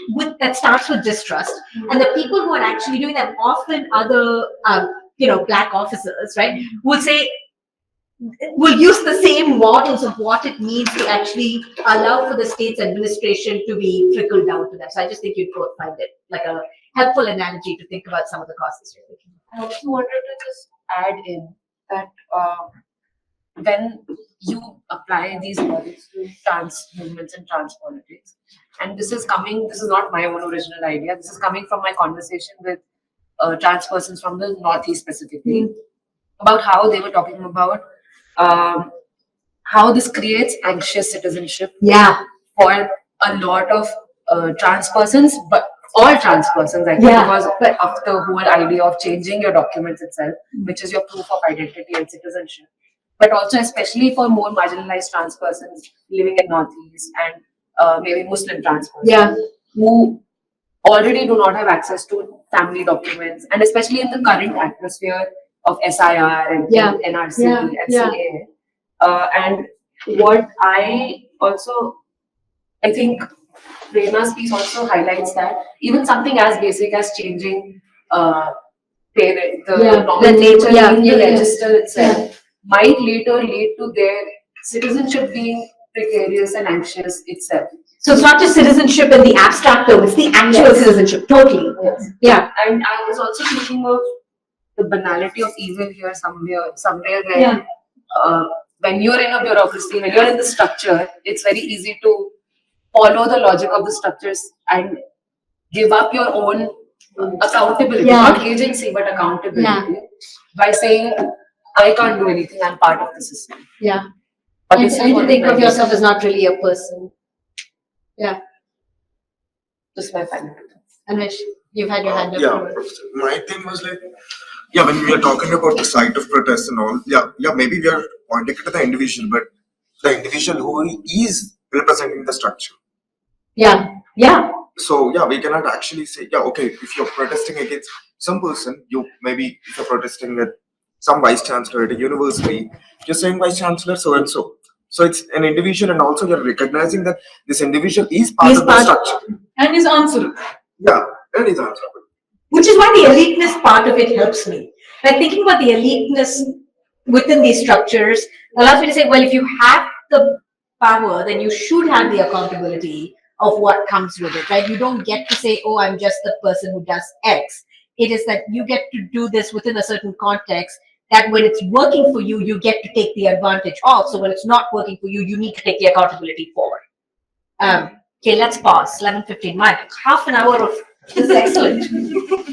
that starts with distrust, and the people who are actually doing that, often other Black officers, right, will say, will use the same models of what it means to actually allow for the state's administration to be trickled down to them. So I just think you'd both find it like a helpful analogy to think about some of the causes you're thinking. I also wanted to just add in that when you apply these models to trans movements and trans politics, and this is not my own original idea, this is coming from my conversation with trans persons from the Northeast specifically, about how they were talking about how this creates anxious citizenship Yeah. for a lot of trans persons, but all trans persons, I think, Yeah. because of the whole idea of changing your documents itself, which is your proof of identity and citizenship. But also, especially for more marginalized trans persons living in Northeast and maybe Muslim trans persons, Yeah. who already do not have access to family documents, and especially in the current atmosphere of SIR and Yeah. NRC Yeah. and Yeah. CA. And what I think Prerna's piece also highlights that even something as basic as changing parent, the Yeah. nomenclature Yeah. in the Yeah. register itself might later lead to their citizenship being precarious and anxious itself. So it's not just citizenship in the abstract though, it's the actual Yes. citizenship, totally. Yes. Yeah. And I was also thinking of the banality of evil here somewhere where Yeah. when you're in a bureaucracy, when you're in the structure, it's very easy to follow the logic of the structures and give up your own accountability, Yeah. not agency, but accountability by saying, I can't do anything, I'm part of the system. Yeah. But And this is to what think it of is. yourself as not really a person. Yeah. Just my final. Anish, you've had your hand up. Yeah, my thing was like, yeah, when we are talking about the site of protest and all, yeah, maybe we are pointing to the individual, but the individual who is representing the structure. Yeah. Yeah. So yeah, we cannot actually say, yeah, okay, if you're protesting against some person, maybe if you're protesting at some vice chancellor at a university, you're saying vice chancellor so and so. So it's an individual, and also you're recognizing that this individual is part He's of the part- structure. And is answerable. Yeah, and is answerable. Which is why the eliteness part of it helps me. Like thinking about the eliteness within these structures allows me to say, well, if you have the power, then you should have the accountability of what comes with it, right? You don't get to say, oh, I'm just the person who does X. It is that you get to do this within a certain context that when it's working for you, you get to take the advantage of. So when it's not working for you, you need to take the accountability forward. Okay, let's pause. 11:15. My half an hour of this is excellent.